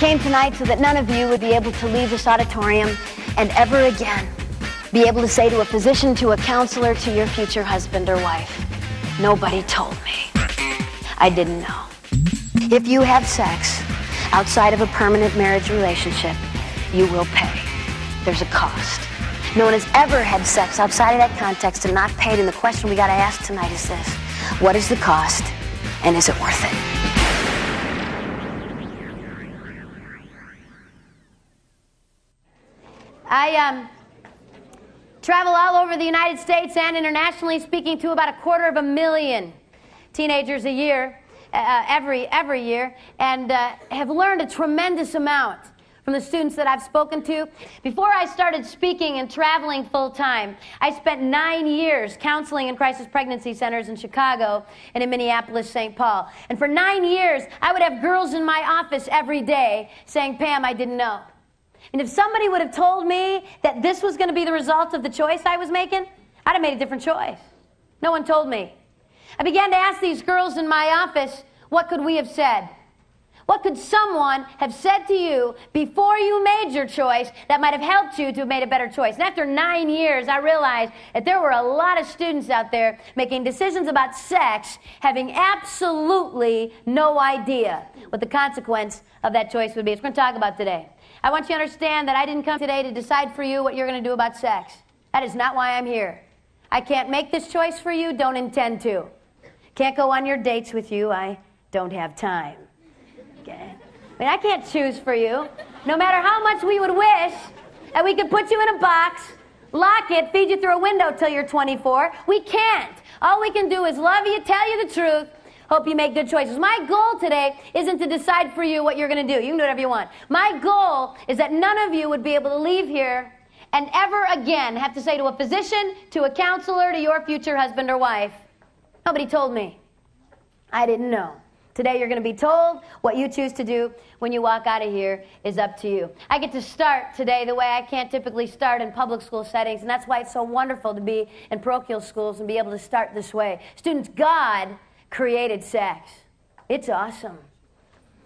came tonight so that none of you would be able to leave this auditorium and ever again be able to say to a physician, to a counselor, to your future husband or wife, nobody told me. I didn't know. If you have sex outside of a permanent marriage relationship, you will pay. There's a cost. No one has ever had sex outside of that context and not paid, and the question we got to ask tonight is this: what is the cost, and is it worth it? I travel all over the United States and internationally, speaking to about 250,000 teenagers a year, every year, and have learned a tremendous amount from the students that I've spoken to. Before I started speaking and traveling full-time, I spent 9 years counseling in crisis pregnancy centers in Chicago and in Minneapolis, St. Paul. And for 9 years, I would have girls in my office every day saying, "Pam, I didn't know." And if somebody would have told me that this was going to be the result of the choice I was making, I'd have made a different choice. No one told me. I began to ask these girls in my office, what could we have said? What could someone have said to you before you made your choice that might have helped you to have made a better choice? And after 9 years, I realized that there were a lot of students out there making decisions about sex, having absolutely no idea what the consequence of that choice would be. It's what we're going to talk about today. I want you to understand that I didn't come today to decide for you what you're going to do about sex. That is not why I'm here. I can't make this choice for you, don't intend to. Can't go on your dates with you, I don't have time. Okay? I mean, I can't choose for you. No matter how much we would wish that we could put you in a box, lock it, feed you through a window till you're 24, we can't. All we can do is love you, tell you the truth, hope you make good choices. My goal today isn't to decide for you what you're going to do. You can do whatever you want. My goal is that none of you would be able to leave here and ever again have to say to a physician, to a counselor, to your future husband or wife, nobody told me. I didn't know. Today you're going to be told. What you choose to do when you walk out of here is up to you. I get to start today the way I can't typically start in public school settings, and that's why it's so wonderful to be in parochial schools and be able to start this way. Students, God created sex. It's awesome.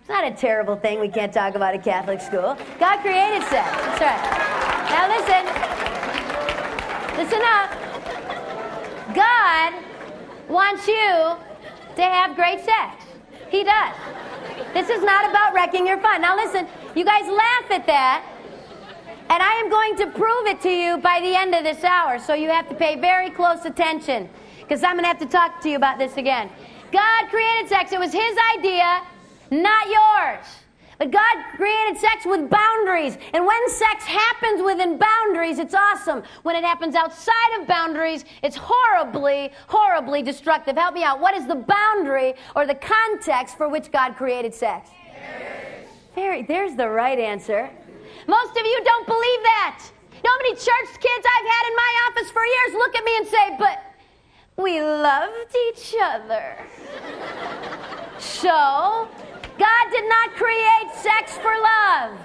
It's not a terrible thing we can't talk about at Catholic school. God created sex. That's right. Now listen up. God wants you to have great sex. He does. This is not about wrecking your fun. Now listen, you guys laugh at that, and I am going to prove it to you by the end of this hour, so you have to pay very close attention, because I'm going to have to talk to you about this again. God created sex. It was His idea, not yours. But God created sex with boundaries. And when sex happens within boundaries, it's awesome. When it happens outside of boundaries, it's horribly, horribly destructive. Help me out. What is the boundary or the context for which God created sex? There's the right answer. Most of you don't believe that. You know how many church kids I've had in my office for years look at me and say, but we loved each other. So, God did not create sex for love.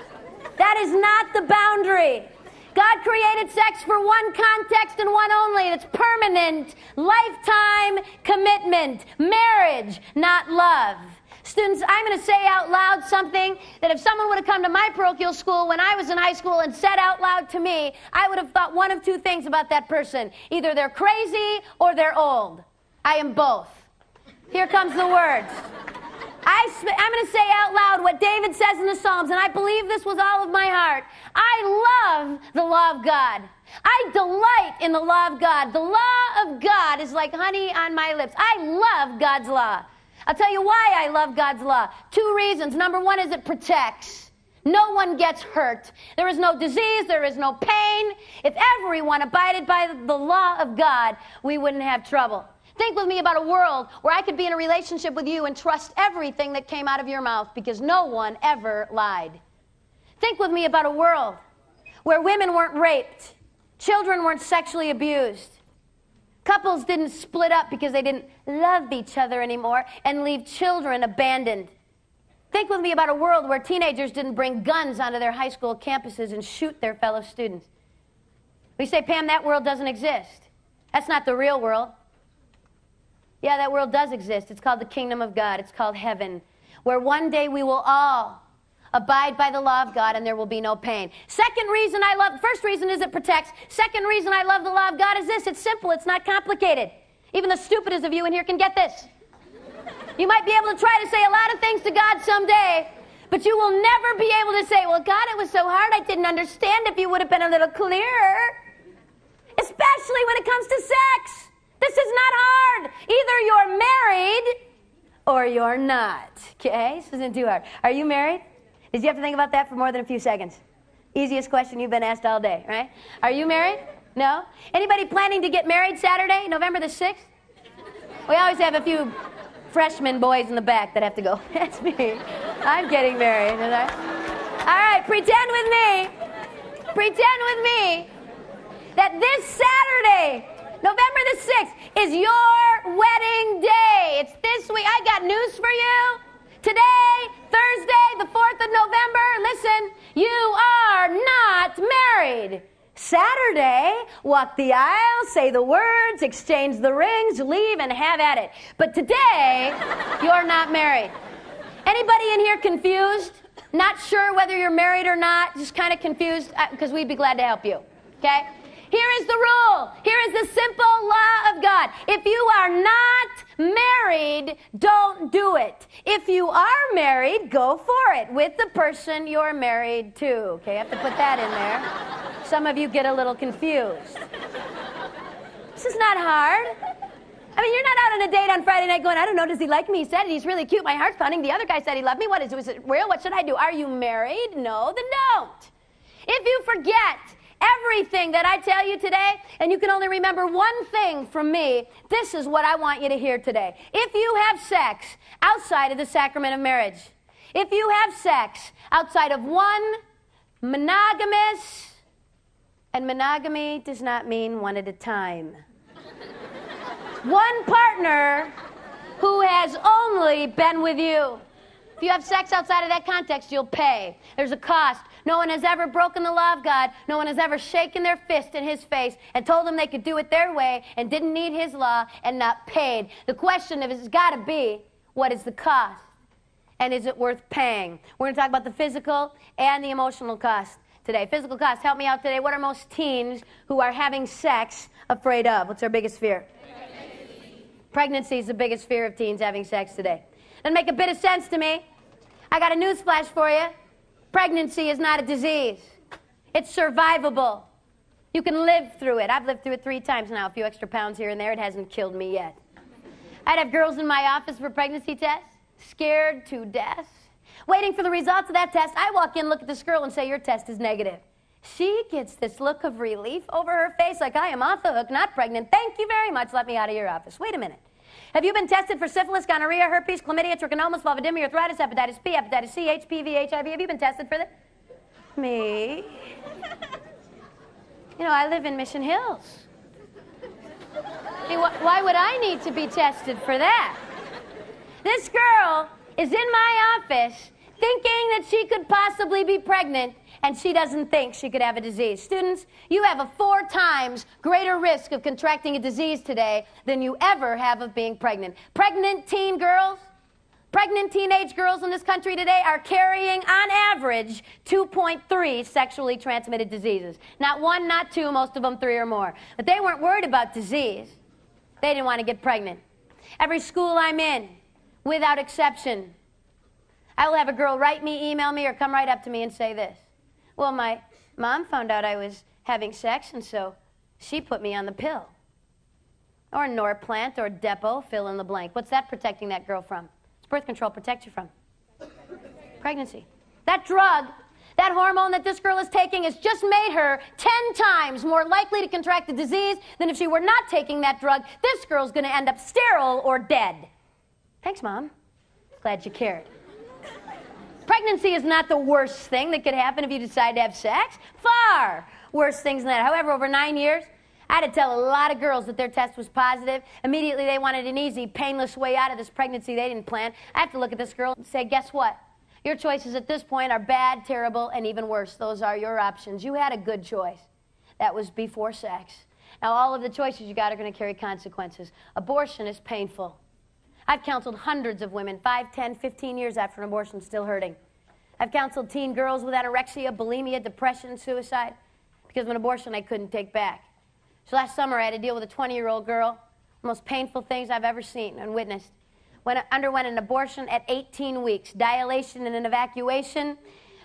That is not the boundary. God created sex for one context and one only. It's permanent, lifetime commitment, marriage, not love. Students, I'm going to say out loud something that if someone would have come to my parochial school when I was in high school and said out loud to me, I would have thought one of two things about that person. Either they're crazy or they're old. I am both. Here comes the words. I'm going to say out loud what David says in the Psalms, and I believe this with all of my heart. I love the law of God. I delight in the law of God. The law of God is like honey on my lips. I love God's law. I'll tell you why I love God's law. 2 reasons. Number one is it protects. No one gets hurt. There is no disease. There is no pain. If everyone abided by the law of God, we wouldn't have trouble. Think with me about a world where I could be in a relationship with you and trust everything that came out of your mouth because no one ever lied. Think with me about a world where women weren't raped, children weren't sexually abused, couples didn't split up because they didn't love each other anymore and leave children abandoned. Think with me about a world where teenagers didn't bring guns onto their high school campuses and shoot their fellow students. We say, Pam, that world doesn't exist. That's not the real world. Yeah, that world does exist. It's called the kingdom of God. It's called heaven, where one day we will all Abide by the law of God, and there will be no pain. First reason is it protects. Second reason I love the law of God is this. It's simple. It's not complicated. Even the stupidest of you in here can get this. You might be able to try to say a lot of things to God someday, but you will never be able to say, well, God, it was so hard I didn't understand if you would have been a little clearer. Especially when it comes to sex. This is not hard. Either you're married or you're not. Okay? This isn't too hard. Are you married? Did you have to think about that for more than a few seconds? Easiest question you've been asked all day, right? Are you married? No? Anybody planning to get married Saturday, November the 6th? We always have a few freshman boys in the back that have to go. That's me. I'm getting married. All right, pretend with me that this Saturday, November the 6th, is your wedding day. It's this week. I got news for you. Today, Thursday, the 4th of November, listen, you are not married. Saturday, walk the aisle, say the words, exchange the rings, leave, and have at it. But today, you're not married. Anybody in here confused? Not sure whether you're married or not? Just kind of confused? Because we'd be glad to help you. Okay? Here is the rule. Here is the simple law of God. If you are not married, don't do it. If you are married, go for it with the person you're married to. Okay, I have to put that in there. Some of you get a little confused. This is not hard. I mean, you're not out on a date on Friday night going, I don't know, does he like me? He said he's really cute. My heart's pounding. The other guy said he loved me. What is it real? What should I do? Are you married? No, then don't. If you forget everything that I tell you today, and you can only remember one thing from me, this is what I want you to hear today. If you have sex outside of the sacrament of marriage, if you have sex outside of one monogamous, and monogamy does not mean one at a time, one partner who has only been with you. If you have sex outside of that context, you'll pay. There's a cost. No one has ever broken the law of God. No one has ever shaken their fist in his face and told him they could do it their way and didn't need his law and not paid. The question has got to be, what is the cost? And is it worth paying? We're going to talk about the physical and the emotional cost today. Physical cost, help me out today. What are most teens who are having sex afraid of? What's their biggest fear? Pregnancy is the biggest fear of teens having sex today. Doesn't make a bit of sense to me. I got a news flash for you. Pregnancy is not a disease. It's survivable. You can live through it. I've lived through it 3 times now. A few extra pounds here and there. It hasn't killed me yet. I'd have girls in my office for pregnancy tests, scared to death, waiting for the results of that test. I walk in, look at this girl, and say, your test is negative. She gets this look of relief over her face like, I am off the hook, not pregnant. Thank you very much. Let me out of your office. Wait a minute. Have you been tested for syphilis, gonorrhea, herpes, chlamydia, trichomonas, vulvodynia, arthritis, hepatitis B, hepatitis C, HPV, HIV? Have you been tested for that? Me? You know, I live in Mission Hills. Why would I need to be tested for that? This girl is in my office thinking that she could possibly be pregnant, and she doesn't think she could have a disease. Students, you have a 4 times greater risk of contracting a disease today than you ever have of being pregnant. Pregnant teen girls, pregnant teenage girls in this country today are carrying, on average, 2.3 sexually transmitted diseases. Not 1, not 2, most of them 3 or more. But they weren't worried about disease. They didn't want to get pregnant. Every school I'm in, without exception, I will have a girl write me, email me, or come right up to me and say this. Well, my mom found out I was having sex, and so she put me on the pill. Or Norplant, or Depo, fill in the blank. What's that protecting that girl from? It's birth control protects you from. Pregnancy. That drug, that hormone that this girl is taking has just made her 10 times more likely to contract the disease than if she were not taking that drug. This girl's going to end up sterile or dead. Thanks, Mom. Glad you cared. Pregnancy is not the worst thing that could happen if you decide to have sex. Far worse things than that. However, over 9 years, I had to tell a lot of girls that their test was positive. Immediately, they wanted an easy, painless way out of this pregnancy they didn't plan. I have to look at this girl and say, guess what? Your choices at this point are bad, terrible, and even worse. Those are your options. You had a good choice. That was before sex. Now, all of the choices you got are going to carry consequences. Abortion is painful. I've counseled hundreds of women, 5, 10, 15 years after an abortion, still hurting. I've counseled teen girls with anorexia, bulimia, depression, suicide, because of an abortion I couldn't take back. So last summer I had to deal with a 20-year-old girl, the most painful things I've ever seen and witnessed. Underwent an abortion at 18 weeks, dilation and an evacuation.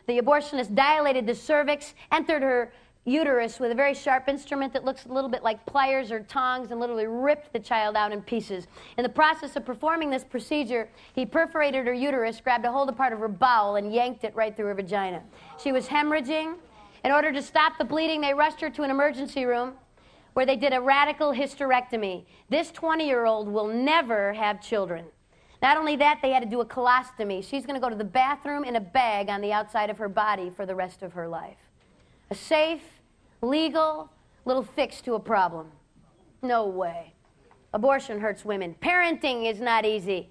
The abortionist dilated the cervix, entered her uterus with a very sharp instrument that looks a little bit like pliers or tongs, and literally ripped the child out in pieces. In the process of performing this procedure, he perforated her uterus, grabbed a hold of part of her bowel, and yanked it right through her vagina. She was hemorrhaging. In order to stop the bleeding, they rushed her to an emergency room where they did a radical hysterectomy. This 20-year-old will never have children. Not only that, they had to do a colostomy. She's going to go to the bathroom in a bag on the outside of her body for the rest of her life. A safe, legal little fix to a problem. No way. Abortion hurts women. Parenting is not easy.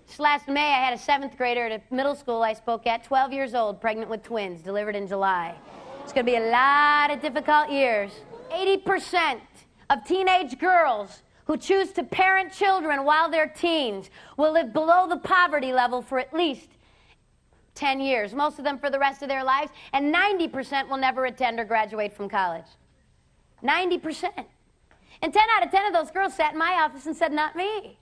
This last May, I had a 7th grader at a middle school I spoke at, 12 years old, pregnant with twins, delivered in July. It's going to be a lot of difficult years. 80% of teenage girls who choose to parent children while they're teens will live below the poverty level for at least 10 years, most of them for the rest of their lives, and 90% will never attend or graduate from college. 90%. And 10 out of 10 of those girls sat in my office and said, not me.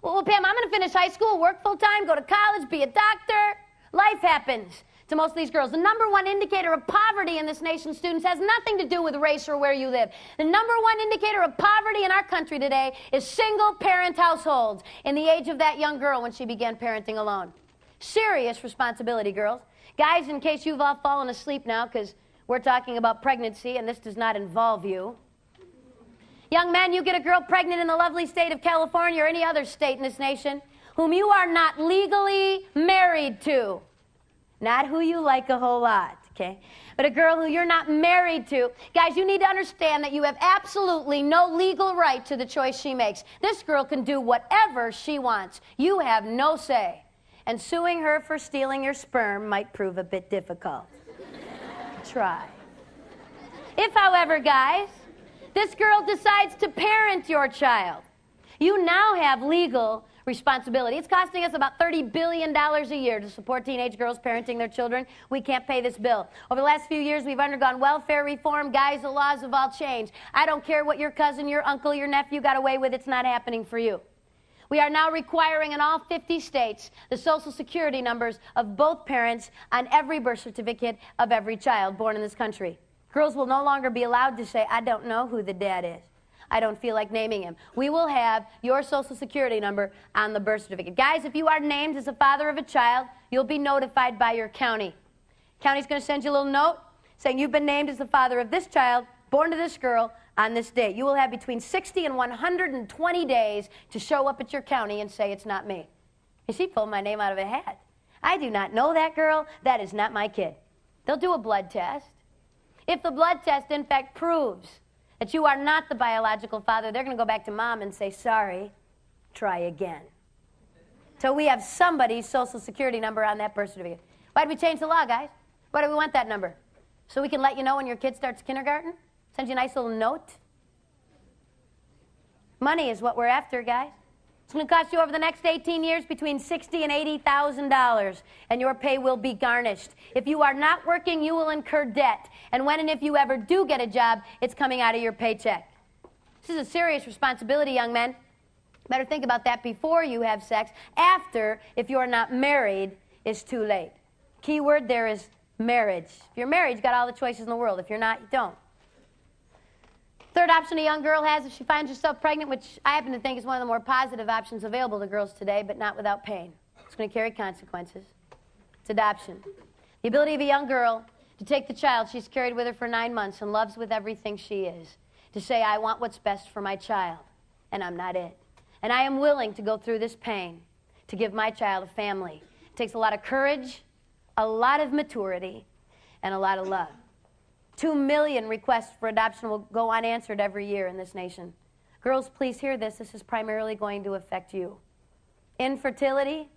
Well, Pam, I'm going to finish high school, work full-time, go to college, be a doctor. Life happens to most of these girls. The number one indicator of poverty in this nation's students has nothing to do with race or where you live. The number one indicator of poverty in our country today is single-parent households in the age of that young girl when she began parenting alone. Serious responsibility, girls. Guys, in case you've all fallen asleep now, because we're talking about pregnancy and this does not involve you. Young men, you get a girl pregnant in the lovely state of California or any other state in this nation whom you are not legally married to. Not who you like a whole lot, okay? But a girl who you're not married to. Guys, you need to understand that you have absolutely no legal right to the choice she makes. This girl can do whatever she wants. You have no say. And suing her for stealing your sperm might prove a bit difficult. Try. If, however, guys, this girl decides to parent your child, you now have legal responsibility. It's costing us about $30 billion a year to support teenage girls parenting their children. We can't pay this bill. Over the last few years, we've undergone welfare reform. Guys, the laws have all changed. I don't care what your cousin, your uncle, your nephew got away with. It's not happening for you. We are now requiring in all 50 states the Social Security numbers of both parents on every birth certificate of every child born in this country. Girls will no longer be allowed to say, I don't know who the dad is. I don't feel like naming him. We will have your Social Security number on the birth certificate. Guys, if you are named as the father of a child, you'll be notified by your county. County's going to send you a little note saying you've been named as the father of this child, born to this girl, on this date. You will have between 60 and 120 days to show up at your county and say, it's not me. And she pulled my name out of a hat. I do not know that girl. That is not my kid. They'll do a blood test. If the blood test, in fact, proves that you are not the biological father, they're going to go back to mom and say, sorry, try again. So we have somebody's Social Security number on that birth certificate. Why did we change the law, guys? Why do we want that number? So we can let you know when your kid starts kindergarten? Send you a nice little note? Money is what we're after, guys. It's going to cost you over the next 18 years between $60,000 and $80,000, and your pay will be garnished. If you are not working, you will incur debt. And when and if you ever do get a job, it's coming out of your paycheck. This is a serious responsibility, young men. Better think about that before you have sex. After, if you're not married, it's too late. Key word there is marriage. If you're married, you've got all the choices in the world. If you're not, you don't. Third option a young girl has if she finds herself pregnant, which I happen to think is one of the more positive options available to girls today, but not without pain. It's going to carry consequences. It's adoption. The ability of a young girl to take the child she's carried with her for 9 months and loves with everything she is, to say, I want what's best for my child, and I'm not it. And I am willing to go through this pain to give my child a family. It takes a lot of courage, a lot of maturity, and a lot of love. 2 million requests for adoption will go unanswered every year in this nation. Girls, please hear this. This is primarily going to affect you. Infertility,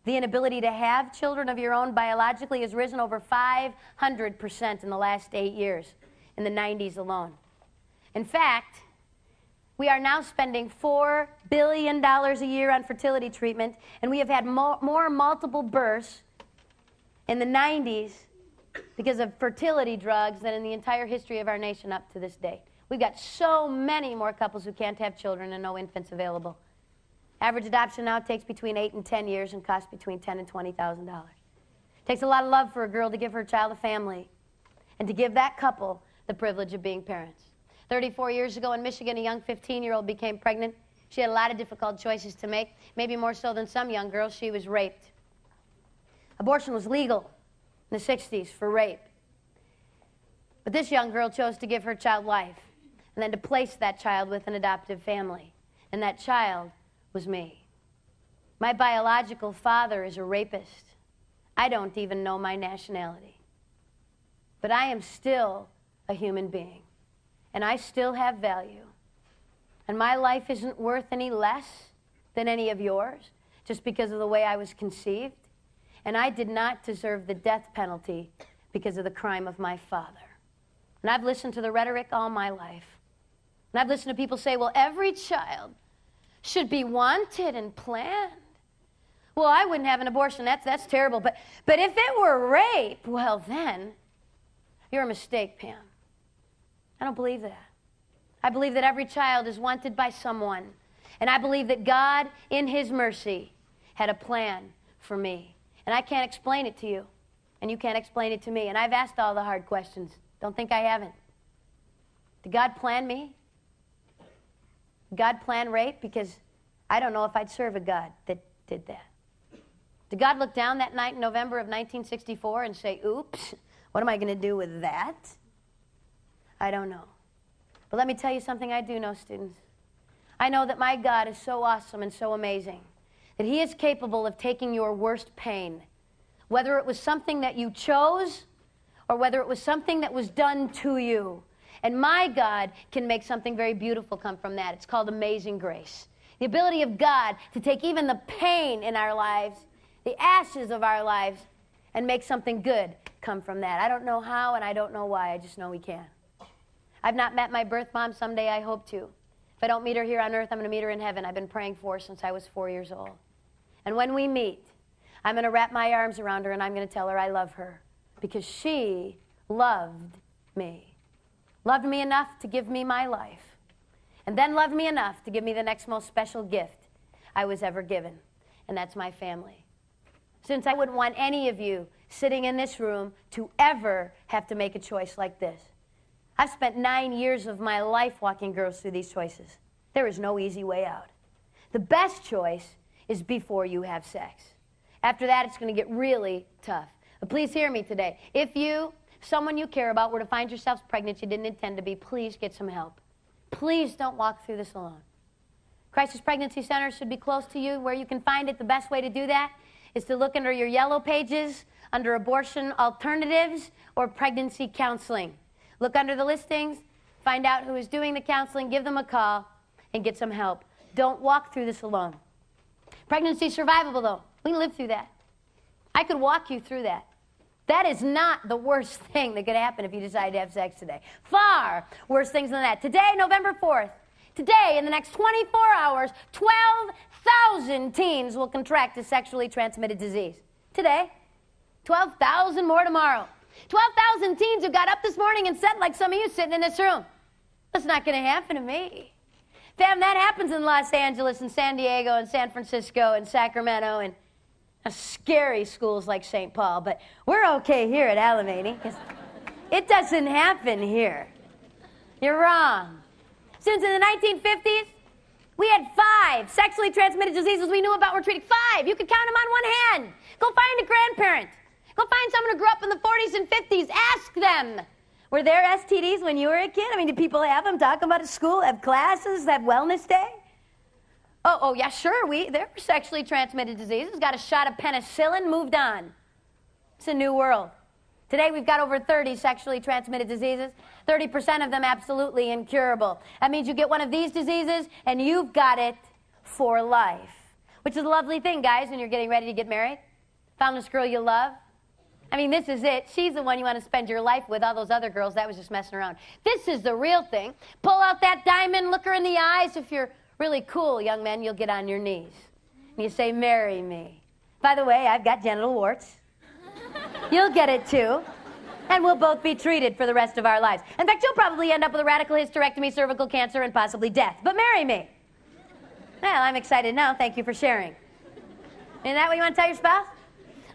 the inability to have children of your own biologically, has risen over 500% in the last 8 years, in the 90s alone. In fact, we are now spending $4 billion a year on fertility treatment, and we have had more multiple births in the 90s because of fertility drugs than in the entire history of our nation up to this day. We've got so many more couples who can't have children and no infants available. Average adoption now takes between 8 and 10 years and costs between $10,000 and $20,000. It takes a lot of love for a girl to give her child a family and to give that couple the privilege of being parents. 34 years ago in Michigan, a young 15-year-old became pregnant. She had a lot of difficult choices to make, maybe more so than some young girls. She was raped. Abortion was legal in the 60s for rape. But this young girl chose to give her child life and then to place that child with an adoptive family. And that child was me. My biological father is a rapist. I don't even know my nationality. But I am still a human being, and I still have value. And my life isn't worth any less than any of yours just because of the way I was conceived. And I did not deserve the death penalty because of the crime of my father. And I've listened to the rhetoric all my life. And I've listened to people say, well, every child should be wanted and planned. Well, I wouldn't have an abortion. That's terrible. But if it were rape, well, then you're a mistake, Pam. I don't believe that. I believe that every child is wanted by someone. And I believe that God, in His mercy, had a plan for me. And I can't explain it to you. And you can't explain it to me. And I've asked all the hard questions. Don't think I haven't. Did God plan me? Did God plan rape? Because I don't know if I'd serve a God that did that. Did God look down that night in November of 1964 and say, oops, what am I going to do with that? I don't know. But let me tell you something I do know, students. I know that my God is so awesome and so amazing that He is capable of taking your worst pain, whether it was something that you chose or whether it was something that was done to you. And my God can make something very beautiful come from that. It's called amazing grace. The ability of God to take even the pain in our lives, the ashes of our lives, and make something good come from that. I don't know how and I don't know why. I just know He can. I've not met my birth mom. Someday I hope to. If I don't meet her here on earth, I'm going to meet her in heaven. I've been praying for her since I was 4 years old. And when we meet, I'm going to wrap my arms around her and I'm going to tell her I love her because she loved me. Loved me enough to give me my life. And then loved me enough to give me the next most special gift I was ever given. And that's my family. Since I wouldn't want any of you sitting in this room to ever have to make a choice like this. I've spent 9 years of my life walking girls through these choices. There is no easy way out. The best choice is before you have sex. After that, it's going to get really tough. But please hear me today. If you, someone you care about, were to find yourselves pregnant you didn't intend to be, please get some help. Please don't walk through this alone. Crisis Pregnancy Centers should be close to you. Where you can find it, the best way to do that is to look under your yellow pages, under abortion alternatives or pregnancy counseling. Look under the listings, find out who is doing the counseling, give them a call, and get some help. Don't walk through this alone. Pregnancy is survivable, though. We can live through that. I could walk you through that. That is not the worst thing that could happen if you decide to have sex today. Far worse things than that. Today, November 4th, today, in the next 24 hours, 12,000 teens will contract a sexually transmitted disease. Today. 12,000 more tomorrow. 12,000 teens who got up this morning and said, like some of you sitting in this room, that's not going to happen to me. Fam, that happens in Los Angeles and San Diego and San Francisco and Sacramento and scary schools like St. Paul. But we're okay here at Alameda because it doesn't happen here. You're wrong. Since in the 1950s, we had 5 sexually transmitted diseases we knew about were treated. 5. You could count them on one hand. Go find a grandparent. Go find someone who grew up in the 40s and 50s. Ask them. Were there STDs when you were a kid? I mean, did people have them? Talk about at school? Have classes? Have wellness day? Oh, yeah, sure. There were sexually transmitted diseases. Got a shot of penicillin, moved on. It's a new world. Today we've got over 30 sexually transmitted diseases. 30% of them absolutely incurable. That means you get one of these diseases and you've got it for life. Which is a lovely thing, guys, when you're getting ready to get married. Found this girl you love. I mean, this is it. She's the one you want to spend your life with. All those other girls, that was just messing around. This is the real thing. Pull out that diamond, look her in the eyes. If you're really cool, young men, you'll get on your knees. And you say, marry me. By the way, I've got genital warts. You'll get it too. And we'll both be treated for the rest of our lives. In fact, you'll probably end up with a radical hysterectomy, cervical cancer, and possibly death. But marry me. Well, I'm excited now. Thank you for sharing. Isn't that what you want to tell your spouse?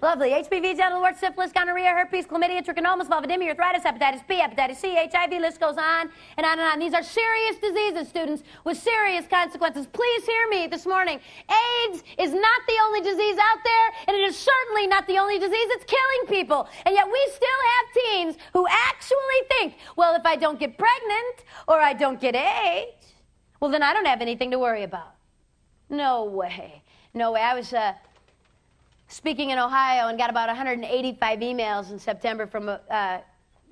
Lovely. HPV, genital warts, syphilis, gonorrhea, herpes, chlamydia, trichomonas, vulvodynia, arthritis, hepatitis B, hepatitis C, HIV, list goes on and on and on. These are serious diseases, students, with serious consequences. Please hear me this morning. AIDS is not the only disease out there, and it is certainly not the only disease that's killing people. And yet we still have teens who actually think, well, if I don't get pregnant or I don't get AIDS, well, then I don't have anything to worry about. No way. No way. I was speaking in Ohio and got about 185 emails in September from a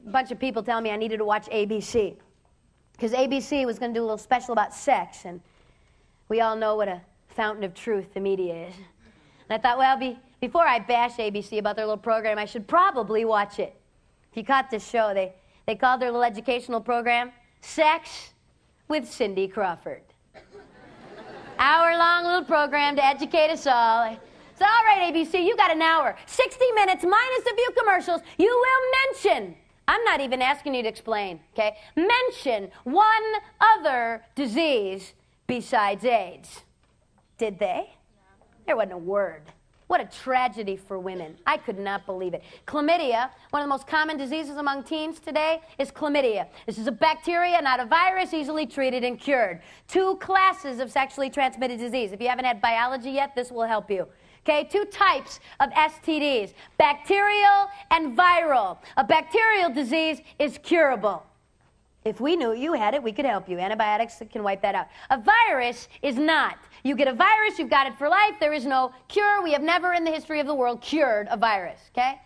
bunch of people telling me I needed to watch ABC. Because ABC was going to do a little special about sex, and we all know what a fountain of truth the media is. And I thought, well, before I bash ABC about their little program, I should probably watch it. If you caught this show, they called their little educational program Sex with Cindy Crawford. Hour-long little program to educate us all. So, all right, ABC, you got an hour. 60 minutes minus a few commercials. You will mention, I'm not even asking you to explain, okay? Mention one other disease besides AIDS. Did they? There wasn't a word. What a tragedy for women. I could not believe it. Chlamydia, one of the most common diseases among teens today, is chlamydia. This is a bacteria, not a virus, easily treated and cured. 2 classes of sexually transmitted disease. If you haven't had biology yet, this will help you. Okay, 2 types of STDs, bacterial and viral. A bacterial disease is curable. If we knew you had it, we could help you. Antibiotics can wipe that out. A virus is not. You get a virus, you've got it for life. There is no cure. We have never in the history of the world cured a virus, okay?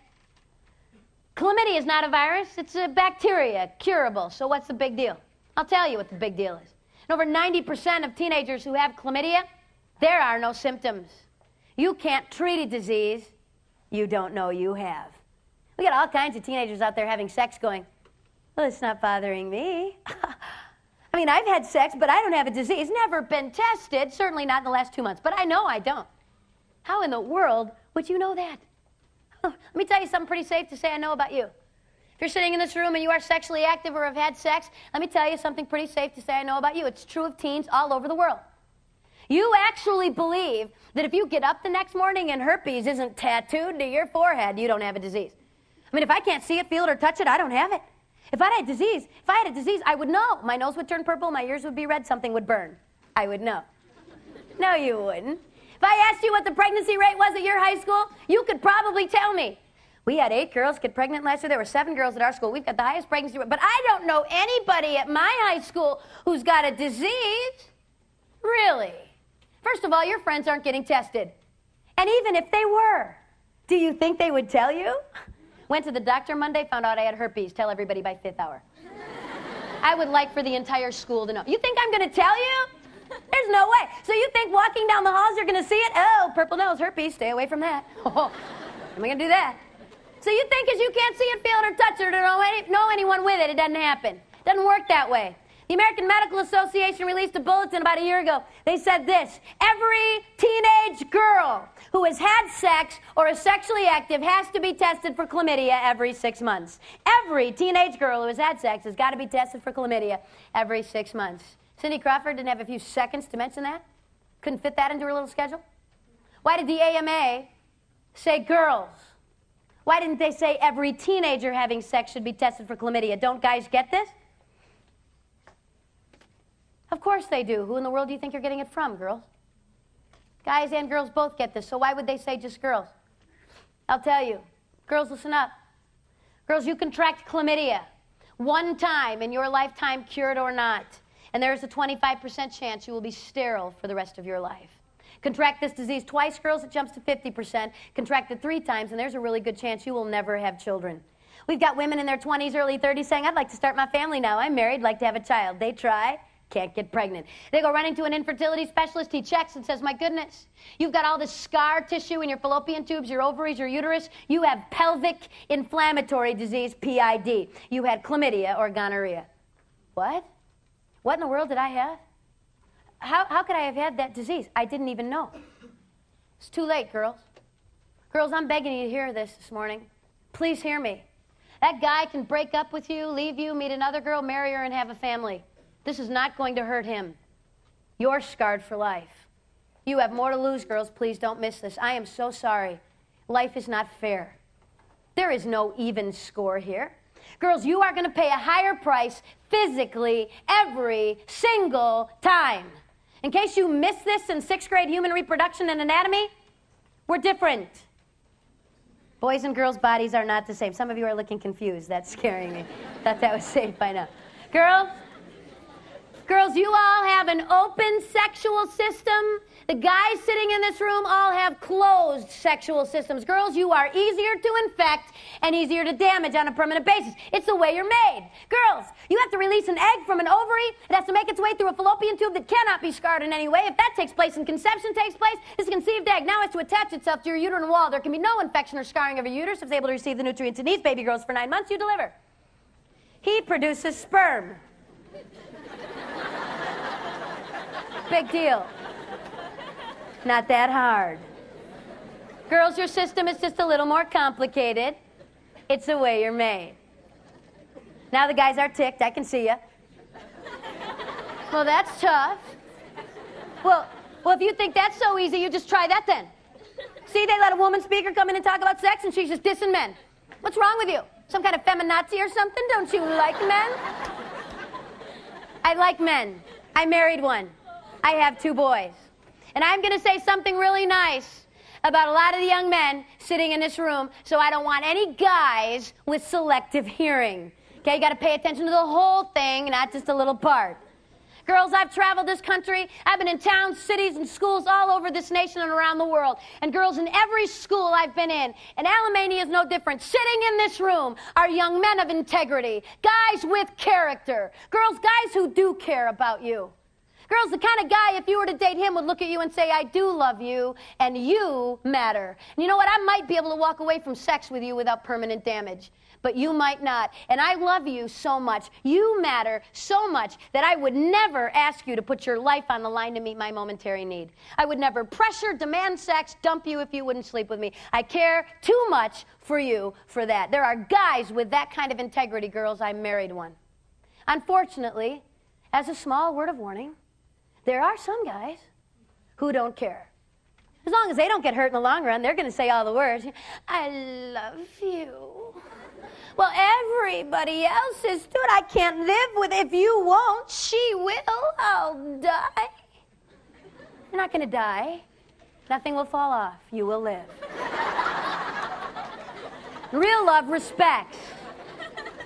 Chlamydia is not a virus. It's a bacteria, curable. So what's the big deal? I'll tell you what the big deal is. And over 90% of teenagers who have chlamydia, there are no symptoms. You can't treat a disease you don't know you have. We got all kinds of teenagers out there having sex going, well, it's not bothering me. I mean, I've had sex, but I don't have a disease. Never been tested, certainly not in the last 2 months, but I know I don't. How in the world would you know that? Oh, let me tell you something pretty safe to say I know about you. If you're sitting in this room and you are sexually active or have had sex, let me tell you something pretty safe to say I know about you. It's true of teens all over the world. You actually believe that if you get up the next morning and herpes isn't tattooed to your forehead, you don't have a disease. I mean, if I can't see it, feel it, or touch it, I don't have it. If I had a disease, I would know. My nose would turn purple, my ears would be red, something would burn. I would know. No, you wouldn't. If I asked you what the pregnancy rate was at your high school, you could probably tell me. We had 8 girls get pregnant last year. There were 7 girls at our school. We've got the highest pregnancy rate. But I don't know anybody at my high school who's got a disease. Really? First of all, your friends aren't getting tested. And even if they were, do you think they would tell you? Went to the doctor Monday, found out I had herpes. Tell everybody by 5th hour. I would like for the entire school to know. You think I'm going to tell you? There's no way. So you think walking down the halls you're going to see it? Oh, purple nose, herpes, stay away from that. Oh, am I going to do that? So you think because you can't see it, feel it, or touch it, or know anyone with it, it doesn't happen. It doesn't work that way. The American Medical Association released a bulletin about a year ago. They said this: every teenage girl who has had sex or is sexually active has to be tested for chlamydia every 6 months. Every teenage girl who has had sex has got to be tested for chlamydia every 6 months. Cindy Crawford didn't have a few seconds to mention that? Couldn't fit that into her little schedule? Why did the AMA say girls? Why didn't they say every teenager having sex should be tested for chlamydia? Don't guys get this? Of course they do. Who in the world do you think you're getting it from, girls? Guys and girls both get this, so why would they say just girls? I'll tell you. Girls, listen up. Girls, you contract chlamydia one time in your lifetime, cured or not, and there's a 25% chance you will be sterile for the rest of your life. Contract this disease twice, girls, it jumps to 50%. Contract it 3 times, and there's a really good chance you will never have children. We've got women in their 20s, early 30s saying, I'd like to start my family now. I'm married, like to have a child. They try. Can't get pregnant. They go running to an infertility specialist. He checks and says, my goodness, you've got all this scar tissue in your fallopian tubes, your ovaries, your uterus. You have pelvic inflammatory disease, PID. You had chlamydia or gonorrhea. What? What in the world did I have? How could I have had that disease? I didn't even know. It's too late, girls. Girls, I'm begging you to hear this morning. Please hear me. That guy can break up with you, leave you, meet another girl, marry her, and have a family. This is not going to hurt him. You're scarred for life. You have more to lose, girls. Please don't miss this. I am so sorry. Life is not fair. There is no even score here. Girls, you are going to pay a higher price physically every single time. In case you missed this in 6th grade human reproduction and anatomy, we're different. Boys' and girls' bodies are not the same. Some of you are looking confused. That's scaring me. Thought that was safe by now. Girls, you all have an open sexual system. The guys sitting in this room all have closed sexual systems. Girls, you are easier to infect and easier to damage on a permanent basis. It's the way you're made. Girls, you have to release an egg from an ovary. It has to make its way through a fallopian tube that cannot be scarred in any way. If that takes place and conception takes place, this conceived egg now has to attach itself to your uterine wall. There can be no infection or scarring of your uterus. If it's able to receive the nutrients it needs, baby grows for 9 months, you deliver. He produces sperm. Big deal. Not that hard. Girls, your system is just a little more complicated. It's the way you're made. Now the guys are ticked. I can see you. Well, that's tough. Well, if you think that's so easy, you just try that then. See, they let a woman speaker come in and talk about sex, and she's just dissing men. What's wrong with you? Some kind of feminazi or something? Don't you like men? I like men. I married one. I have 2 boys. And I'm going to say something really nice about a lot of the young men sitting in this room, so I don't want any guys with selective hearing. Okay, you got to pay attention to the whole thing, not just a little part. Girls, I've traveled this country. I've been in towns, cities, and schools all over this nation and around the world. And girls, in every school I've been in, and Alamania is no different, sitting in this room are young men of integrity, guys with character. Girls, guys who do care about you. Girls, the kind of guy, if you were to date him, would look at you and say, I do love you, and you matter. And you know what? I might be able to walk away from sex with you without permanent damage, but you might not. And I love you so much. You matter so much that I would never ask you to put your life on the line to meet my momentary need. I would never pressure, demand sex, dump you if you wouldn't sleep with me. I care too much for you for that. There are guys with that kind of integrity, girls. I married one. Unfortunately, as a small word of warning, there are some guys who don't care. As long as they don't get hurt in the long run, they're going to say all the words. I love you. Well, everybody else is doing it. I can't live with it. If you won't, she will. I'll die. You're not going to die. Nothing will fall off. You will live. Real love respects.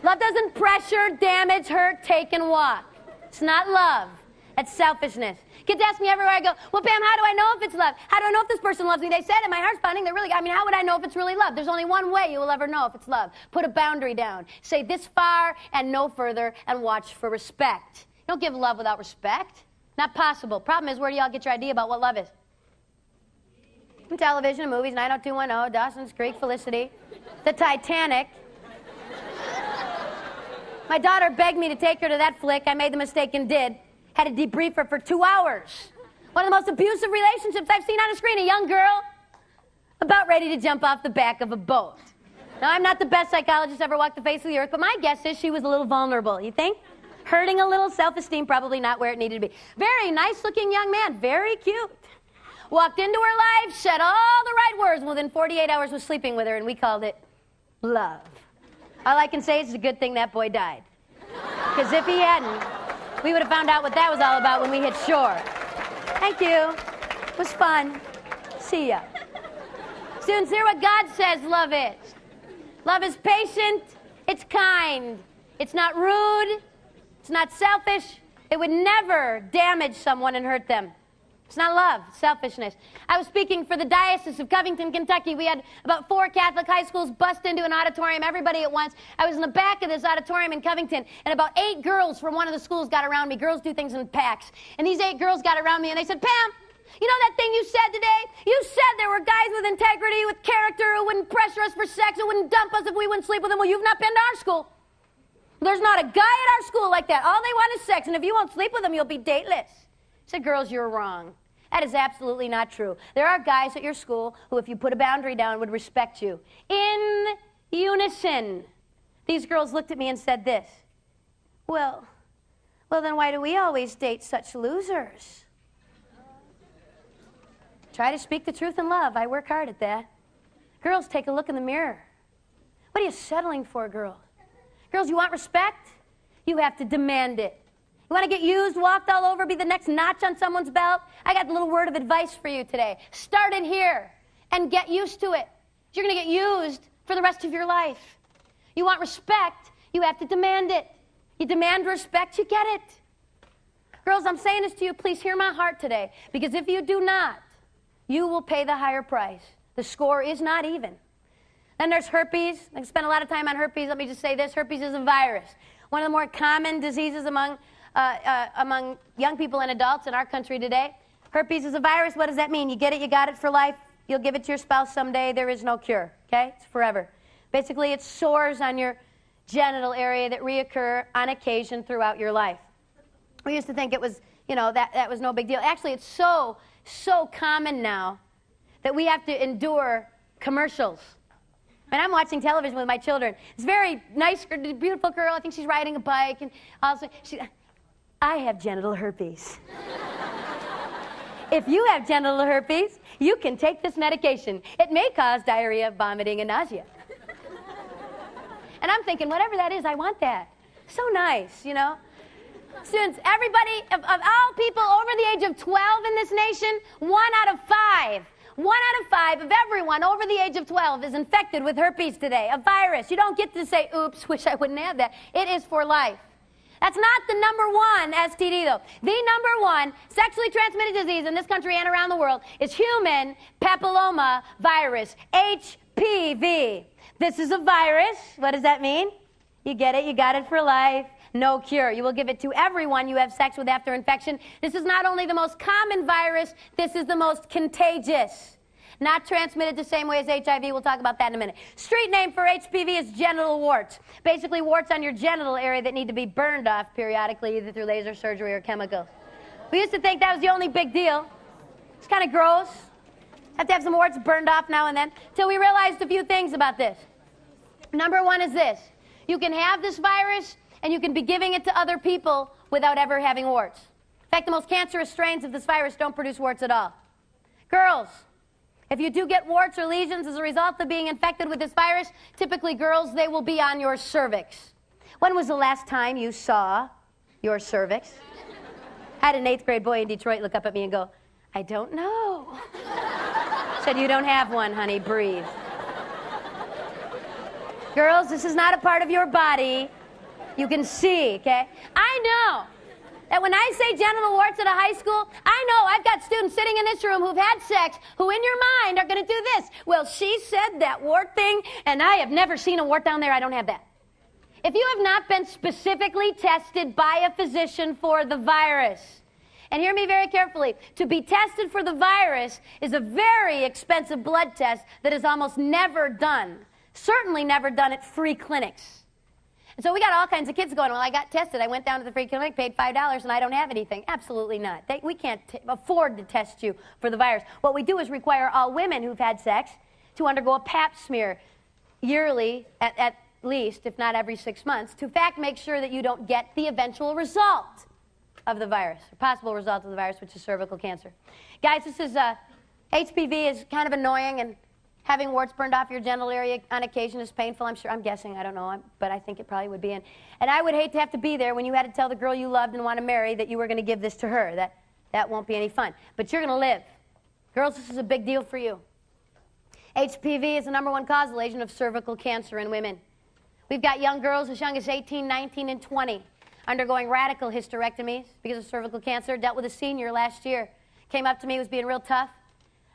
Love doesn't pressure, damage, hurt, take, and walk. It's not love. That's selfishness. Kids ask me everywhere I go, well, Pam, how do I know if it's love? How do I know if this person loves me? They said it, my heart's pounding. How would I know if it's really love? There's only one way you will ever know if it's love. Put a boundary down. Say this far and no further, and watch for respect. You don't give love without respect. Not possible. Problem is, where do y'all get your idea about what love is? From television, movies, 90210, Dawson's Creek, Felicity, the Titanic. My daughter begged me to take her to that flick. I made the mistake and did. Had to debrief her for 2 hours. One of the most abusive relationships I've seen on a screen. A young girl about ready to jump off the back of a boat. Now, I'm not the best psychologist ever walked the face of the earth, but my guess is she was a little vulnerable. You think? Hurting a little, self-esteem probably not where it needed to be. Very nice-looking young man, very cute. Walked into her life, said all the right words, and within 48 hours was sleeping with her, and we called it love. All I can say is it's a good thing that boy died. Because if he hadn't, we would have found out what that was all about when we hit shore. Thank you. It was fun. See ya. Students, hear what God says love is. Love is patient. It's kind. It's not rude. It's not selfish. It would never damage someone and hurt them. It's not love, it's selfishness. I was speaking for the Diocese of Covington, Kentucky. We had about 4 Catholic high schools bust into an auditorium, everybody at once. I was in the back of this auditorium in Covington, and about 8 girls from one of the schools got around me. Girls do things in packs. And these 8 girls got around me, and they said, Pam, you know that thing you said today? You said there were guys with integrity, with character, who wouldn't pressure us for sex, who wouldn't dump us if we wouldn't sleep with them. Well, you've not been to our school. There's not a guy at our school like that. All they want is sex, and if you won't sleep with them, you'll be dateless. I said, girls, you're wrong. That is absolutely not true. There are guys at your school who, if you put a boundary down, would respect you. In unison. These girls looked at me and said this. Well, then why do we always date such losers? Try to speak the truth in love. I work hard at that. Girls, take a look in the mirror. What are you settling for, girls? Girls, you want respect? You have to demand it. You want to get used, walked all over, be the next notch on someone's belt? I got a little word of advice for you today. Start it here and get used to it. You're going to get used for the rest of your life. You want respect? You have to demand it. You demand respect, you get it. Girls, I'm saying this to you, please hear my heart today, because if you do not, you will pay the higher price. The score is not even. Then there's herpes. I spent a lot of time on herpes. Let me just say this. Herpes is a virus. One of the more common diseases among young people and adults in our country today. Herpes is a virus. What does that mean? You get it, you got it for life. You'll give it to your spouse someday. There is no cure, okay? It's forever. Basically, it's sores on your genital area that reoccur on occasion throughout your life. We used to think it was, that was no big deal. Actually, it's so common now that we have to endure commercials. And I'm watching television with my children. It's a very nice, beautiful girl. I think she's riding a bike. And also, I have genital herpes. If you have genital herpes, you can take this medication. It may cause diarrhea, vomiting, and nausea. And I'm thinking, whatever that is, I want that. So nice, Students, everybody, of all people over the age of 12 in this nation, 1 out of 5 of everyone over the age of 12 is infected with herpes today, a virus. You don't get to say, oops, wish I wouldn't have that. It is for life. That's not the number one STD, though. The number one sexually transmitted disease in this country and around the world is human papilloma virus, HPV. This is a virus. What does that mean? You get it, you got it for life. No cure. You will give it to everyone you have sex with after infection. This is not only the most common virus, this is the most contagious. Not transmitted the same way as HIV. We'll talk about that in a minute. Street name for HPV is genital warts. Basically, warts on your genital area that need to be burned off periodically, either through laser surgery or chemicals. We used to think that was the only big deal. It's kind of gross. Have to have some warts burned off now and then, till we realized a few things about this. Number one is this. You can have this virus, and you can be giving it to other people without ever having warts. In fact, the most cancerous strains of this virus don't produce warts at all. Girls, if you do get warts or lesions as a result of being infected with this virus, typically girls, they will be on your cervix. When was the last time you saw your cervix? I had an 8th grade boy in Detroit look up at me and go, I don't know. Said, you don't have one, honey, breathe. Girls, this is not a part of your body. You can see, okay? I know that when I say genital warts at a high school, I know I've got students sitting in this room who've had sex who in your mind are going to do this. Well, she said that wart thing, and I have never seen a wart down there. I don't have that. If you have not been specifically tested by a physician for the virus, and hear me very carefully, to be tested for the virus is a very expensive blood test that is almost never done. Certainly never done at free clinics. And so we got all kinds of kids going, well, I got tested. I went down to the free clinic, paid $5, and I don't have anything. Absolutely not. We can't afford to test you for the virus. What we do is require all women who've had sex to undergo a pap smear yearly, at least, if not every 6 months, to in fact make sure that you don't get the eventual result of the virus, or possible result of the virus, which is cervical cancer. Guys, this is, HPV is kind of annoying, and having warts burned off your genital area on occasion is painful, I'm guessing, I don't know, but I think it probably would be. And I would hate to have to be there when you had to tell the girl you loved and want to marry that you were going to give this to her. That won't be any fun. But you're going to live. Girls, this is a big deal for you. HPV is the number one causal agent of cervical cancer in women. We've got young girls as young as 18, 19, and 20 undergoing radical hysterectomies because of cervical cancer. Dealt with a senior last year. Came up to me, was being real tough.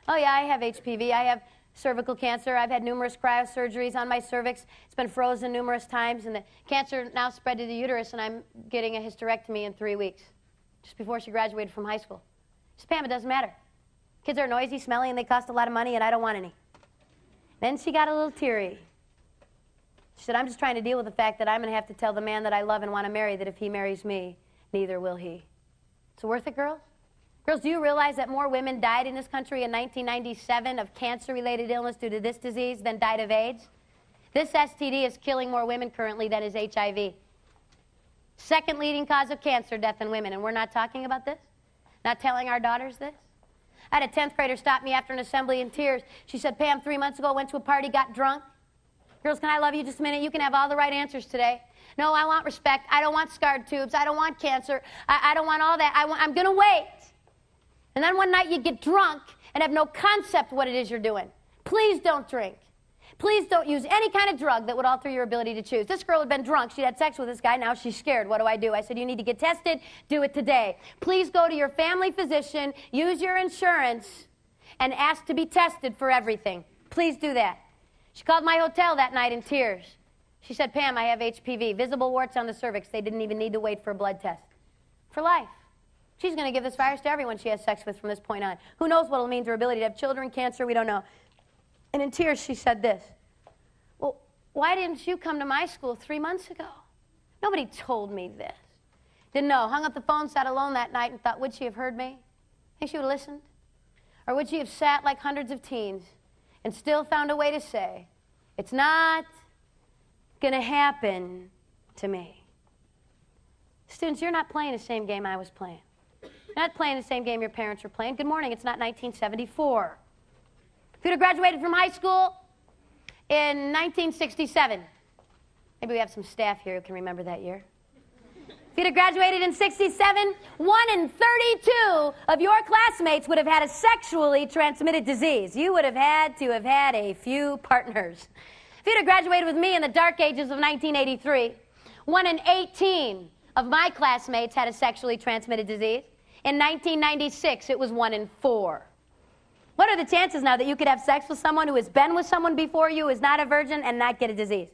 Oh yeah, I have HPV. I have cervical cancer. I've had numerous cryosurgeries on my cervix. It's been frozen numerous times, and the cancer now spread to the uterus, and I'm getting a hysterectomy in 3 weeks, just before she graduated from high school. She said, Pam, it doesn't matter. Kids are noisy, smelly, and they cost a lot of money, and I don't want any. Then she got a little teary. She said, I'm just trying to deal with the fact that I'm going to have to tell the man that I love and want to marry that if he marries me, neither will he. Is it worth it, girls? Girls, do you realize that more women died in this country in 1997 of cancer-related illness due to this disease than died of AIDS? This STD is killing more women currently than is HIV. Second leading cause of cancer death in women, and we're not talking about this? Not telling our daughters this? I had a 10th grader stop me after an assembly in tears. She said, Pam, 3 months ago, went to a party, got drunk. Girls, can I love you just a minute? You can have all the right answers today. No, I want respect. I don't want scarred tubes. I don't want cancer. I don't want all that. I'm going to wait. And then one night you get drunk and have no concept what it is you're doing. Please don't drink. Please don't use any kind of drug that would alter your ability to choose. This girl had been drunk. She had sex with this guy. Now she's scared. What do? I said, you need to get tested. Do it today. Please go to your family physician, use your insurance, and ask to be tested for everything. Please do that. She called my hotel that night in tears. She said, Pam, I have HPV, visible warts on the cervix. They didn't even need to wait for a blood test. For life. She's going to give this virus to everyone she has sex with from this point on. Who knows what it'll mean to her ability to have children, cancer, we don't know. And in tears, she said this. Well, why didn't you come to my school 3 months ago? Nobody told me this. Didn't know. Hung up the phone, sat alone that night and thought, would she have heard me? Think she would have listened? Or would she have sat like hundreds of teens and still found a way to say, it's not going to happen to me? Students, you're not playing the same game I was playing. You're not playing the same game your parents were playing. Good morning, it's not 1974. If you'd have graduated from high school in 1967, maybe we have some staff here who can remember that year. If you'd have graduated in 67, 1 in 32 of your classmates would have had a sexually transmitted disease. You would have had to have had a few partners. If you'd have graduated with me in the dark ages of 1983, 1 in 18 of my classmates had a sexually transmitted disease. In 1996, it was 1 in 4. What are the chances now that you could have sex with someone who has been with someone before you, is not a virgin, and not get a disease?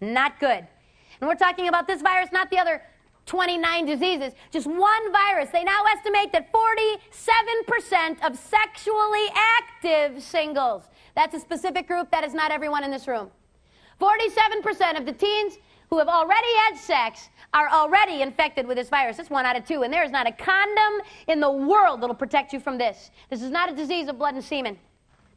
Not good. And we're talking about this virus, not the other 29 diseases. Just one virus. They now estimate that 47% of sexually active singles, that's a specific group, that is not everyone in this room. 47% of the teens who have already had sex are already infected with this virus. It's 1 out of 2, and there is not a condom in the world that will protect you from this. This is not a disease of blood and semen.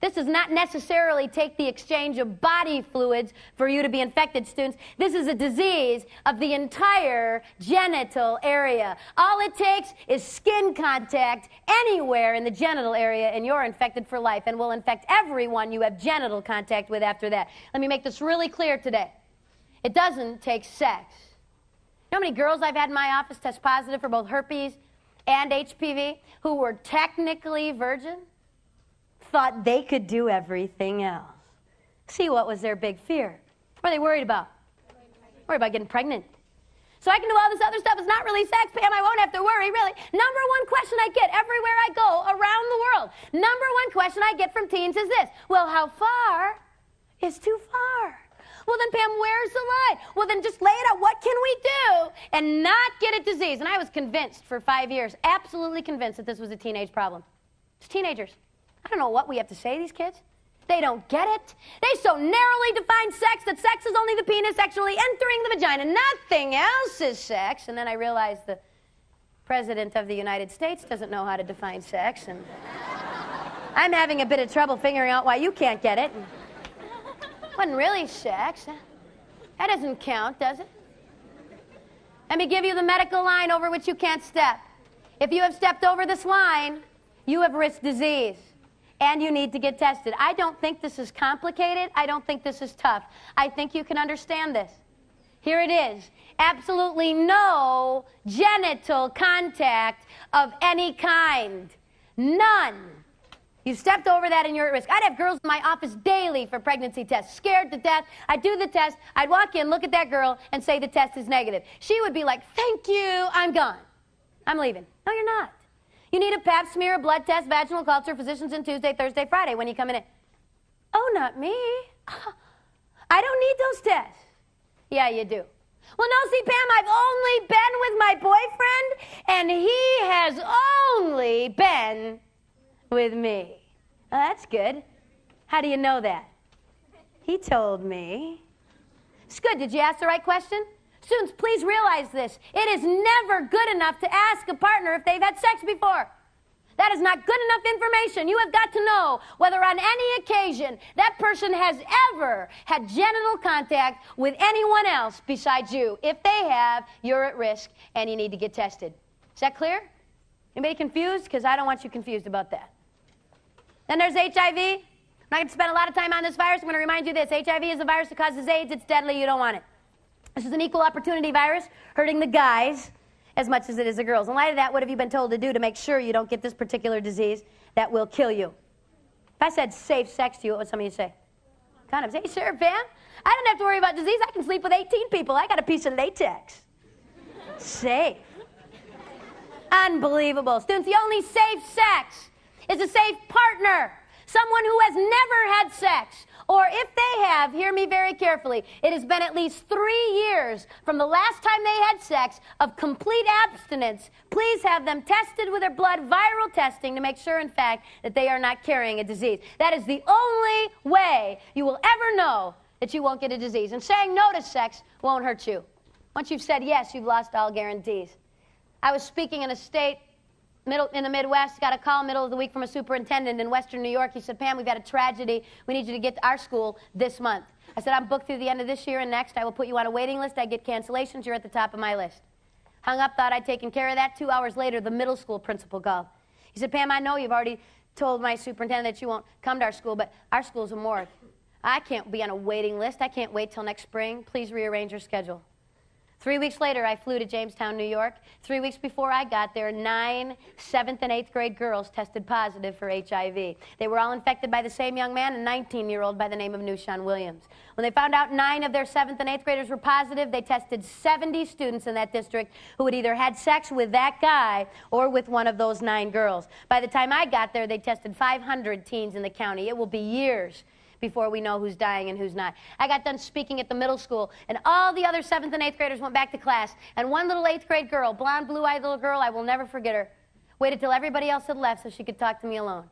This does not necessarily take the exchange of body fluids for you to be infected, students. This is a disease of the entire genital area. All it takes is skin contact anywhere in the genital area, and you're infected for life, and will infect everyone you have genital contact with after that. Let me make this really clear today. It doesn't take sex. You know how many girls I've had in my office test positive for both herpes and HPV who were technically virgin? Thought they could do everything else. See, what was their big fear? What are they worried about? Worried about getting pregnant. So I can do all this other stuff. It's not really sex, Pam. I won't have to worry, really. Number one question I get everywhere I go around the world, number one question I get from teens is this. Well, how far is too far? Well, then, Pam, where's the line? Well, then just lay it out. What can we do and not get a disease? And I was convinced for 5 years, absolutely convinced that this was a teenage problem. It's teenagers. I don't know what we have to say to these kids. They don't get it. They so narrowly define sex that sex is only the penis sexually entering the vagina. Nothing else is sex. And then I realized the President of the United States doesn't know how to define sex. And I'm having a bit of trouble figuring out why you can't get it. Wasn't really sex. That doesn't count, does it? Let me give you the medical line over which you can't step. If you have stepped over this line, you have risked disease, and you need to get tested. I don't think this is complicated. I don't think this is tough. I think you can understand this. Here it is. Absolutely no genital contact of any kind. None. You stepped over that and you're at risk. I'd have girls in my office daily for pregnancy tests, scared to death. I'd do the test. I'd walk in, look at that girl, and say the test is negative. She would be like, thank you, I'm gone. I'm leaving. No, you're not. You need a pap smear, a blood test, vaginal culture, physicians in Tuesday, Thursday, Friday when you come in. Oh, not me. I don't need those tests. Yeah, you do. Well, no, see, Pam, I've only been with my boyfriend, and he has only been with me. Oh, that's good. How do you know that? He told me. It's good. Did you ask the right question? Students, please realize this. It is never good enough to ask a partner if they've had sex before. That is not good enough information. You have got to know whether on any occasion that person has ever had genital contact with anyone else besides you. If they have, you're at risk and you need to get tested. Is that clear? Anybody confused? Because I don't want you confused about that. Then there's HIV. I'm not going to spend a lot of time on this virus. I'm going to remind you this. HIV is a virus that causes AIDS. It's deadly. You don't want it. This is an equal opportunity virus hurting the guys as much as it is the girls. In light of that, what have you been told to do to make sure you don't get this particular disease that will kill you? If I said safe sex to you, what would some of you say? Condoms. Hey, sure, Pam. I don't have to worry about disease. I can sleep with 18 people. I got a piece of latex. Safe. Unbelievable. Students, the only safe sex is a safe partner. Someone who has never had sex. Or if they have, hear me very carefully, it has been at least 3 years from the last time they had sex of complete abstinence. Please have them tested with their blood, viral testing, to make sure, in fact, that they are not carrying a disease. That is the only way you will ever know that you won't get a disease. And saying no to sex won't hurt you. Once you've said yes, you've lost all guarantees. I was speaking in a state in the Midwest, got a call middle of the week from a superintendent in Western New York. He said, Pam, we've had a tragedy. We need you to get to our school this month. I said, I'm booked through the end of this year and next. I will put you on a waiting list. I get cancellations. You're at the top of my list. Hung up, thought I'd taken care of that. 2 hours later, the middle school principal called. He said, Pam, I know you've already told my superintendent that you won't come to our school, but our school's a morgue. I can't be on a waiting list. I can't wait till next spring. Please rearrange your schedule. 3 weeks later, I flew to Jamestown, New York. 3 weeks before I got there, 9 7th and 8th grade girls tested positive for HIV. They were all infected by the same young man, a 19-year-old by the name of Nushan Williams. When they found out 9 of their 7th and 8th graders were positive, they tested 70 students in that district who had either had sex with that guy or with one of those 9 girls. By the time I got there, they tested 500 teens in the county. It will be years before we know who's dying and who's not. I got done speaking at the middle school, and all the other 7th and 8th graders went back to class, and one little 8th grade girl, blonde, blue-eyed little girl, I will never forget her, waited till everybody else had left so she could talk to me alone.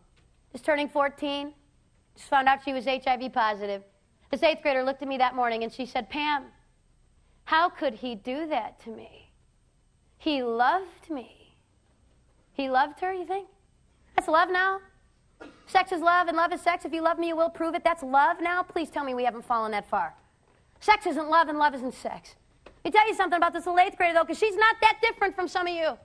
Just turning 14, just found out she was HIV positive. This 8th grader looked at me that morning, and she said, Pam, how could he do that to me? He loved me. He loved her, you think? That's love now? Sex is love, and love is sex. If you love me, you will prove it. That's love now? Please tell me we haven't fallen that far. Sex isn't love, and love isn't sex. Let me tell you something about this little 8th grader, though, because she's not that different from some of you.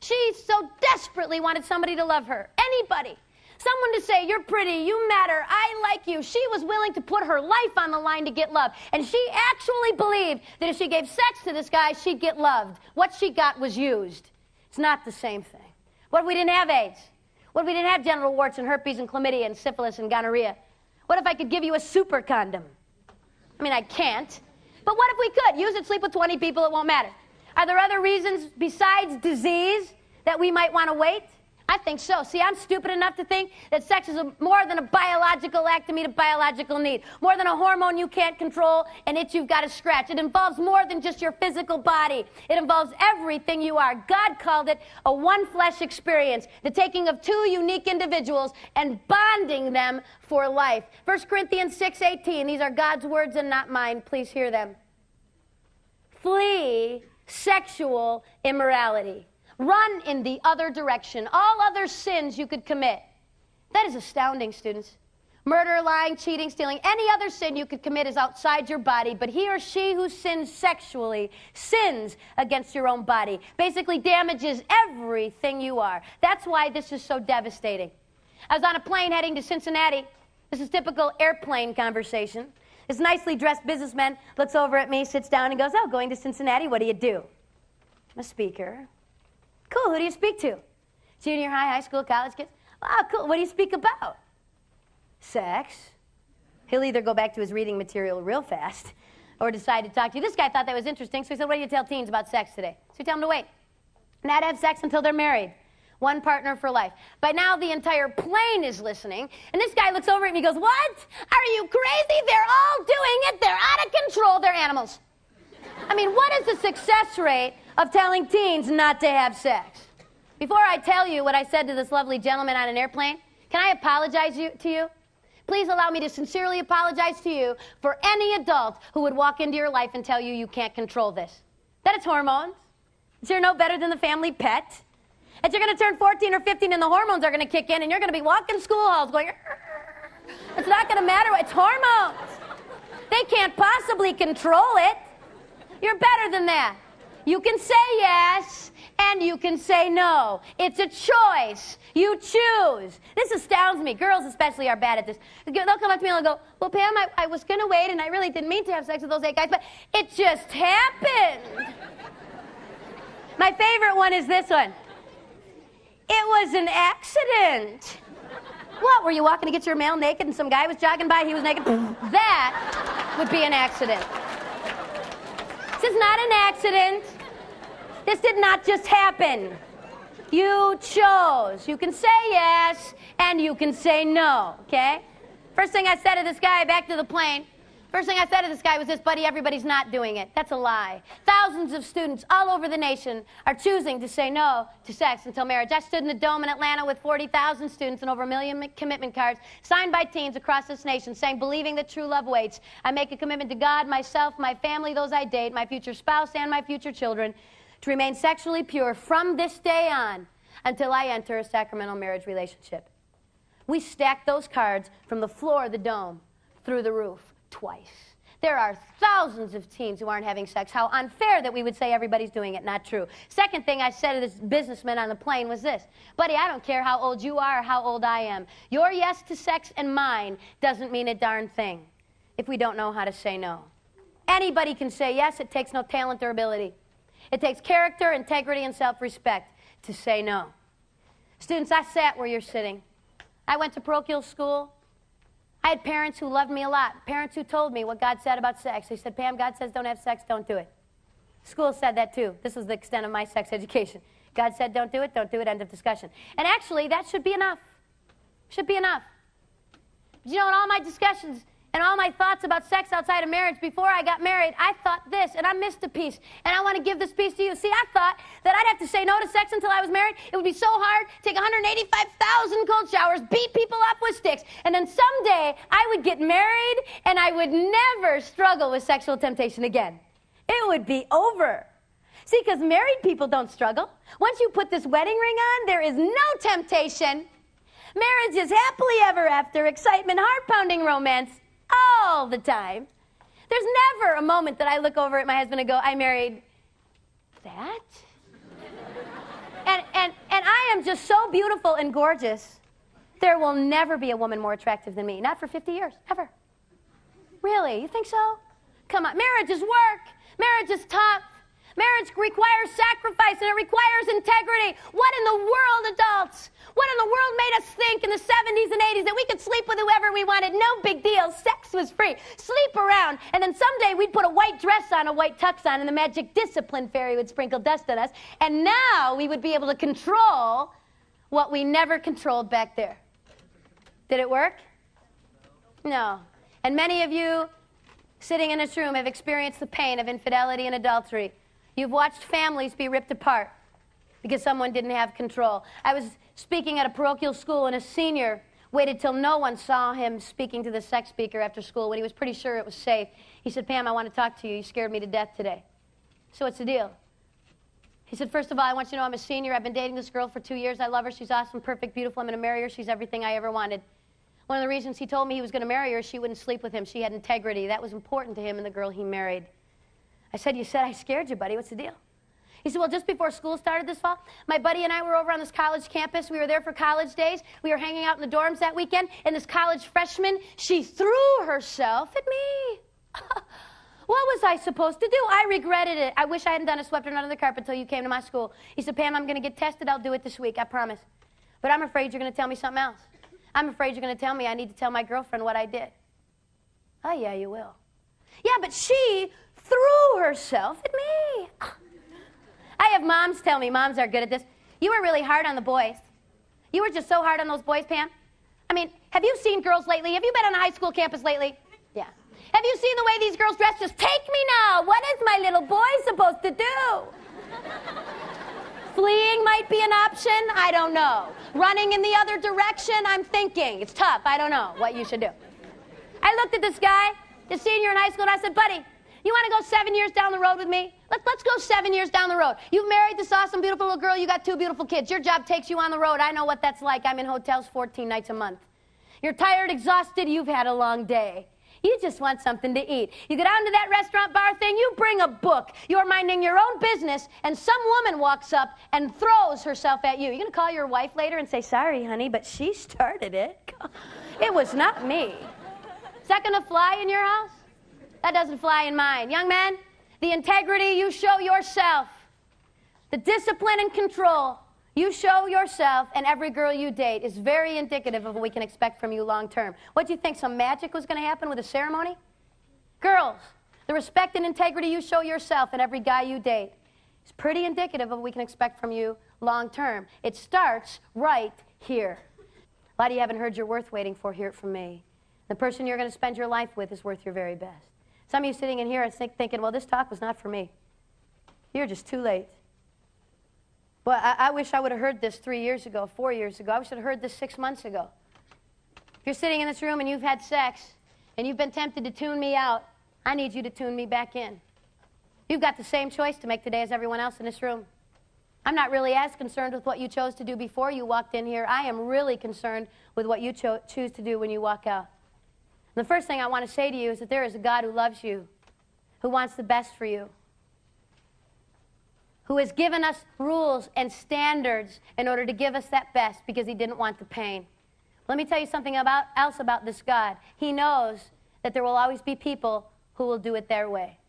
She so desperately wanted somebody to love her. Anybody. Someone to say, you're pretty, you matter, I like you. She was willing to put her life on the line to get love. And she actually believed that if she gave sex to this guy, she'd get loved. What she got was used. It's not the same thing. What if we didn't have AIDS? What if we didn't have genital warts and herpes and chlamydia and syphilis and gonorrhea? What if I could give you a super condom? I mean, I can't. But what if we could? Use it, sleep with 20 people, it won't matter. Are there other reasons besides disease that we might want to wait? I think so. See, I'm stupid enough to think that sex is more than a biological act to meet a biological need, more than a hormone you can't control, an itch you've got to scratch. It involves more than just your physical body. It involves everything you are. God called it a one-flesh experience, the taking of 2 unique individuals and bonding them for life. 1 Corinthians 6:18, these are God's words and not mine. Please hear them. Flee sexual immorality. Run in the other direction. All other sins you could commit. That is astounding, students. Murder, lying, cheating, stealing, any other sin you could commit is outside your body, but he or she who sins sexually sins against your own body. Basically damages everything you are. That's why this is so devastating. I was on a plane heading to Cincinnati. This is typical airplane conversation. This nicely dressed businessman looks over at me, sits down, and goes, oh, going to Cincinnati, what do you do? I'm a speaker. Cool, who do you speak to? Junior high, high school, college kids? Oh, cool, what do you speak about? Sex. He'll either go back to his reading material real fast or decide to talk to you. This guy thought that was interesting, so he said, what do you tell teens about sex today? So we tell them to wait. Not have sex until they're married. One partner for life. By now, the entire plane is listening, and this guy looks over at me and goes, what? Are you crazy? They're all doing it. They're out of control. They're animals. I mean, what is the success rate of telling teens not to have sex? Before I tell you what I said to this lovely gentleman on an airplane, can I apologize to you? Please allow me to sincerely apologize to you for any adult who would walk into your life and tell you you can't control this. That it's hormones. You're no better than the family pet. That you're going to turn 14 or 15 and the hormones are going to kick in and you're going to be walking school halls going, it's not going to matter. It's hormones. They can't possibly control it. You're better than that. You can say yes and you can say no. It's a choice. You choose. This astounds me. Girls especially are bad at this. They'll come up to me and they'll go, well, Pam, I was going to wait and I really didn't mean to have sex with those 8 guys, but it just happened. My favorite one is this one. It was an accident. What, were you walking to get your mail naked and some guy was jogging by, he was naked? That would be an accident. This is not an accident. This did not just happen. You chose. You can say yes and you can say no, okay? First thing I said to this guy, back to the plane, first thing I said to this guy was this, buddy, everybody's not doing it. That's a lie. Thousands of students all over the nation are choosing to say no to sex until marriage. I stood in the Dome in Atlanta with 40,000 students and over 1 million commitment cards signed by teens across this nation saying, believing that true love waits. I make a commitment to God, myself, my family, those I date, my future spouse, and my future children to remain sexually pure from this day on until I enter a sacramental marriage relationship. We stacked those cards from the floor of the Dome through the roof. Twice. There are thousands of teens who aren't having sex. How unfair that we would say everybody's doing it. Not true. Second thing I said to this businessman on the plane was this. Buddy, I don't care how old you are or how old I am. Your yes to sex and mine doesn't mean a darn thing if we don't know how to say no. Anybody can say yes. It takes no talent or ability. It takes character, integrity, and self-respect to say no. Students, I sat where you're sitting. I went to parochial school. I had parents who loved me a lot, parents who told me what God said about sex. They said, Pam, God says don't have sex, don't do it. School said that too. This was the extent of my sex education. God said don't do it, end of discussion. And actually, that should be enough. Should be enough. But you know, in all my discussions and all my thoughts about sex outside of marriage before I got married, I thought this, and I missed a piece, and I want to give this piece to you. See, I thought that I'd have to say no to sex until I was married. It would be so hard, take 185,000 cold showers, beat people up with sticks, and then someday I would get married, and I would never struggle with sexual temptation again. It would be over. See, because married people don't struggle. Once you put this wedding ring on, there is no temptation. Marriage is happily ever after, excitement, heart-pounding romance, all the time. There's never a moment that I look over at my husband and go, I married that? And I am just so beautiful and gorgeous. There will never be a woman more attractive than me. Not for 50 years, ever. Really? You think so? Come on. Marriage is work. Marriage is tough. Marriage requires sacrifice and it requires integrity. What in the world, adults? What in the world made us think in the 70s and 80s that we could sleep with whoever we wanted? No big deal. Sex was free. Sleep around. And then someday we'd put a white dress on, a white tux on, and the magic discipline fairy would sprinkle dust on us. And now we would be able to control what we never controlled back there. Did it work? No. And many of you sitting in this room have experienced the pain of infidelity and adultery. You've watched families be ripped apart because someone didn't have control. I was speaking at a parochial school, and a senior waited till no one saw him speaking to the sex speaker after school when he was pretty sure it was safe. He said, Pam, I want to talk to you. You scared me to death today. So what's the deal? He said, first of all, I want you to know I'm a senior. I've been dating this girl for 2 years. I love her. She's awesome, perfect, beautiful. I'm going to marry her. She's everything I ever wanted. One of the reasons he told me he was going to marry her is she wouldn't sleep with him. She had integrity. That was important to him and the girl he married. I said, you said I scared you, buddy. What's the deal? He said, well, just before school started this fall, my buddy and I were over on this college campus. We were there for college days. We were hanging out in the dorms that weekend, and this college freshman, she threw herself at me. What was I supposed to do? I regretted it. I wish I hadn't done it, swept her under the carpet until you came to my school. He said, Pam, I'm going to get tested. I'll do it this week, I promise. But I'm afraid you're going to tell me something else. I'm afraid you're going to tell me I need to tell my girlfriend what I did. Oh, yeah, you will. Yeah, but she threw herself at me. I have moms tell me, moms are good at this, you were really hard on the boys. You were just so hard on those boys, Pam. I mean, have you seen girls lately? Have you been on a high school campus lately? Yeah. Have you seen the way these girls dress? Just take me now. What is my little boy supposed to do? Fleeing might be an option. I don't know. Running in the other direction, I'm thinking. It's tough. I don't know what you should do. I looked at this guy, the senior in high school, and I said, buddy, You want to go 7 years down the road with me? Let's go 7 years down the road. You've married this awesome, beautiful little girl. You got 2 beautiful kids. Your job takes you on the road. I know what that's like. I'm in hotels 14 nights a month. You're tired, exhausted. You've had a long day. You just want something to eat. You go down to that restaurant bar thing, you bring a book. You're minding your own business, and some woman walks up and throws herself at you. You're going to call your wife later and say, sorry, honey, but she started it. It was not me. Is that going to fly in your house? That doesn't fly in mine. Young man, the integrity you show yourself, the discipline and control you show yourself and every girl you date is very indicative of what we can expect from you long term. What do you think, some magic was going to happen with a ceremony? Girls, the respect and integrity you show yourself and every guy you date is pretty indicative of what we can expect from you long term. It starts right here. A lot of you haven't heard your worth waiting for. Hear it from me. The person you're going to spend your life with is worth your very best. Some of you sitting in here are thinking, well, this talk was not for me. You're just too late. Well, I wish I would have heard this 3 years ago, 4 years ago. I wish I would have heard this 6 months ago. If you're sitting in this room and you've had sex and you've been tempted to tune me out, I need you to tune me back in. You've got the same choice to make today as everyone else in this room. I'm not really as concerned with what you chose to do before you walked in here. I am really concerned with what you choose to do when you walk out. And the first thing I want to say to you is that there is a God who loves you, who wants the best for you, who has given us rules and standards in order to give us that best because he didn't want the pain. Let me tell you something else about this God. He knows that there will always be people who will do it their way.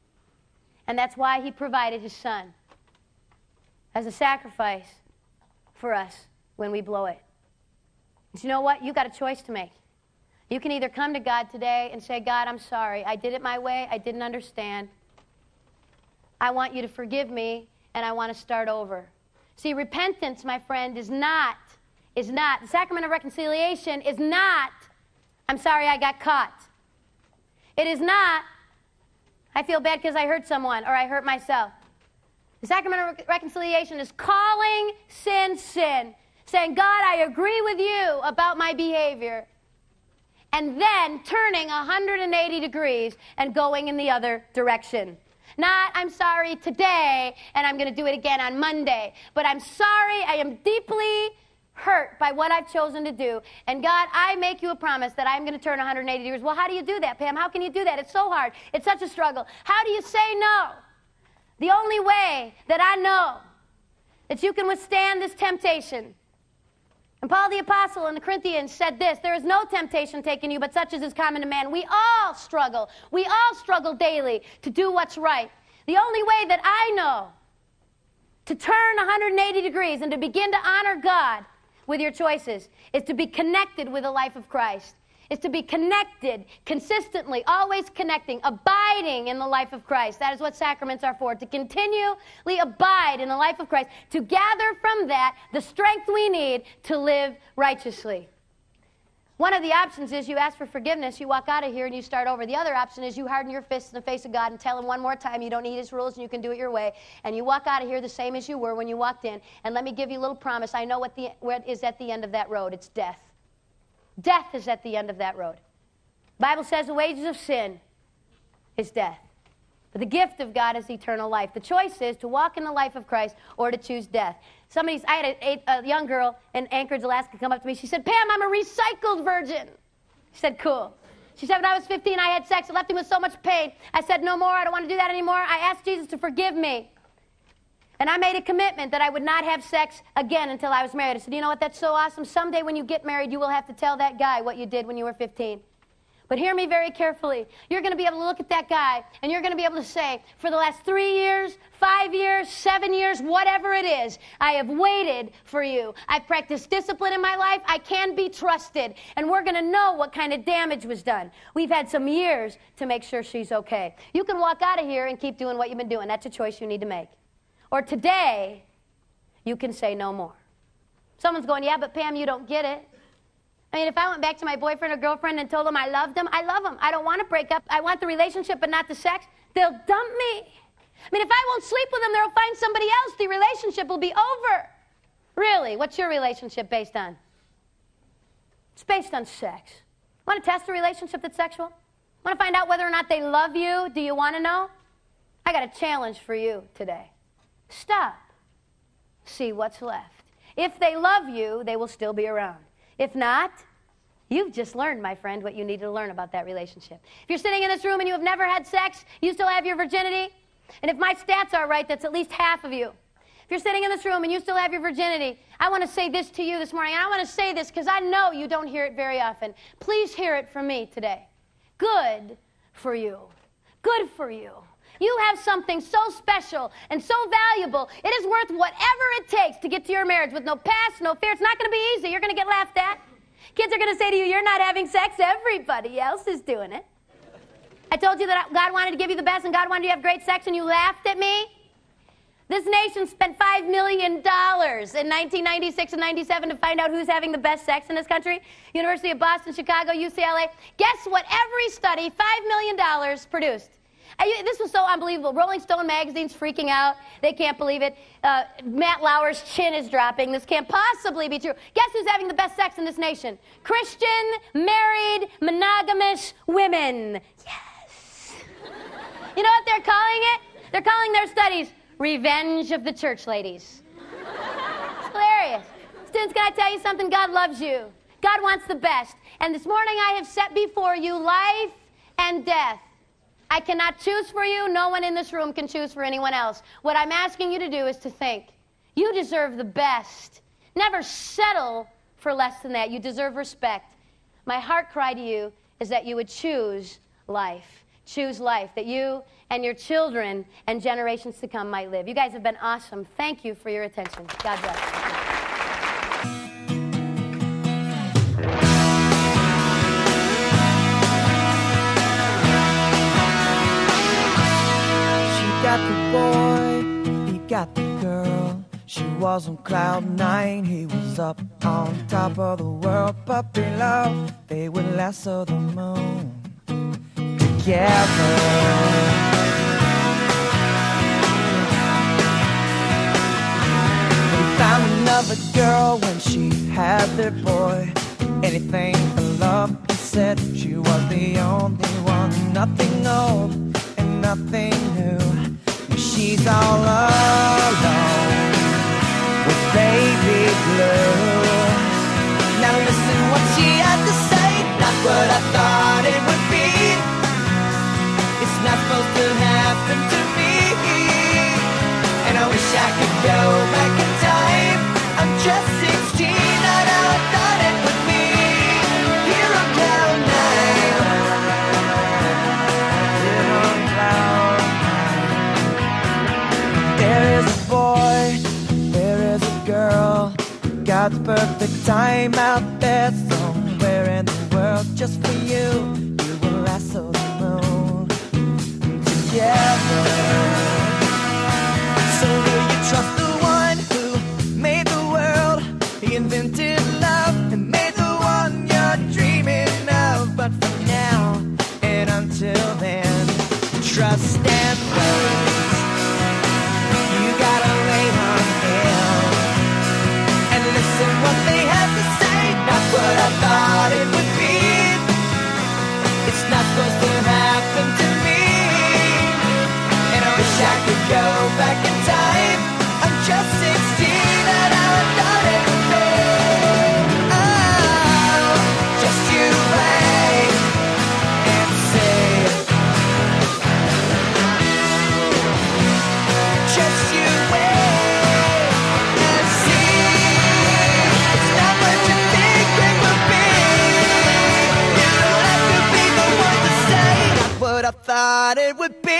And that's why he provided his son as a sacrifice for us when we blow it. But you know what? You've got a choice to make. You can either come to God today and say, God, I'm sorry. I did it my way. I didn't understand. I want you to forgive me, and I want to start over. See, repentance, my friend, is not, the sacrament of reconciliation is not, I'm sorry I got caught. It is not, I feel bad because I hurt someone or I hurt myself. The sacrament of reconciliation is calling sin, saying, God, I agree with you about my behavior, and then turning 180 degrees and going in the other direction. Not, I'm sorry today, and I'm going to do it again on Monday. But I'm sorry, I am deeply hurt by what I've chosen to do. And God, I make you a promise that I'm going to turn 180 degrees. Well, how do you do that, Pam? How can you do that? It's so hard. It's such a struggle. How do you say no? The only way that I know that you can withstand this temptation. And Paul the Apostle in the Corinthians said this, there is no temptation taken you, but such as is common to man. We all struggle. We all struggle daily to do what's right. The only way that I know to turn 180 degrees and to begin to honor God with your choices is to be connected with the life of Christ. Is to be connected consistently, always connecting, abiding in the life of Christ. That is what sacraments are for, to continually abide in the life of Christ, to gather from that the strength we need to live righteously. One of the options is you ask for forgiveness, you walk out of here and you start over. The other option is you harden your fists in the face of God and tell him one more time you don't need his rules and you can do it your way. And you walk out of here the same as you were when you walked in. And let me give you a little promise. I know what is at the end of that road. It's death. Death is at the end of that road. The Bible says the wages of sin is death. But the gift of God is eternal life. The choice is to walk in the life of Christ or to choose death. I had a young girl in Anchorage, Alaska, come up to me. She said, Pam, I'm a recycled virgin. She said, cool. She said, when I was 15, I had sex. It left me with so much pain. I said, no more. I don't want to do that anymore. I asked Jesus to forgive me. And I made a commitment that I would not have sex again until I was married. I said, you know what, that's so awesome. Someday when you get married, you will have to tell that guy what you did when you were 15. But hear me very carefully. You're going to be able to look at that guy, and you're going to be able to say, for the last 3 years, 5 years, 7 years, whatever it is, I have waited for you. I've practiced discipline in my life. I can be trusted. And we're going to know what kind of damage was done. We've had some years to make sure she's okay. You can walk out of here and keep doing what you've been doing. That's a choice you need to make. Or today, you can say no more. Someone's going, yeah, but Pam, you don't get it. I mean, if I went back to my boyfriend or girlfriend and told them I loved them, I love them. I don't want to break up. I want the relationship but not the sex. They'll dump me. I mean, if I won't sleep with them, they'll find somebody else. The relationship will be over. Really, what's your relationship based on? It's based on sex. Want to test a relationship that's sexual? Want to find out whether or not they love you? Do you want to know? I got a challenge for you today. Stop. See what's left. If they love you, they will still be around. If not, you've just learned, my friend, what you need to learn about that relationship. If you're sitting in this room and you have never had sex, you still have your virginity. And if my stats are right, that's at least half of you. If you're sitting in this room and you still have your virginity, I want to say this to you this morning. And I want to say this because I know you don't hear it very often. Please hear it from me today. Good for you. Good for you. You have something so special and so valuable. It is worth whatever it takes to get to your marriage with no past, no fear. It's not going to be easy. You're going to get laughed at. Kids are going to say to you, you're not having sex. Everybody else is doing it. I told you that God wanted to give you the best and God wanted you to have great sex and you laughed at me. This nation spent $5 million in 1996 and 97 to find out who's having the best sex in this country. University of Boston, Chicago, UCLA. Guess what every study, $5 million produced? This was so unbelievable. Rolling Stone magazine's freaking out. They can't believe it. Matt Lauer's chin is dropping. This can't possibly be true. Guess who's having the best sex in this nation? Christian, married, monogamous women. Yes. You know what they're calling it? They're calling their studies Revenge of the Church Ladies. It's hilarious. Students, can I tell you something? God loves you. God wants the best. And this morning I have set before you life and death. I cannot choose for you. No one in this room can choose for anyone else. What I'm asking you to do is to think. You deserve the best. Never settle for less than that. You deserve respect. My heart cry to you is that you would choose life. Choose life, that you and your children and generations to come might live. You guys have been awesome. Thank you for your attention. God bless. Got the boy, he got the girl. She was on cloud 9, he was up on top of the world. But below, they would lasso the moon together. They found another girl when she had their boy. Anything for love, he said. She was the only one. Nothing old and nothing new. She's all alone with baby blue. Now listen what she had to say. Not what I thought it would be. It's not supposed to happen to me. And I wish I could go back in time. I'm just 16, not how I thought it would be. Here on cloud 9. Here on cloud 9. There is a boy, there is a girl. God's perfect time out there somewhere in the world. Just for you, you will lasso the moon together. So will you trust the one who made the world? He invented love and made the one you're dreaming of. But for now and until then, trust and wait. You gotta wait on him and listen what they have to say. Not what I thought it would be. It's not supposed to happen to me. And I wish I could go back in time. I'm just 16 and I thought it would be. Oh, just you wait and see. Just you wait and see. It's not what you think it will be. You don't have to be the one to say not what I thought it would be.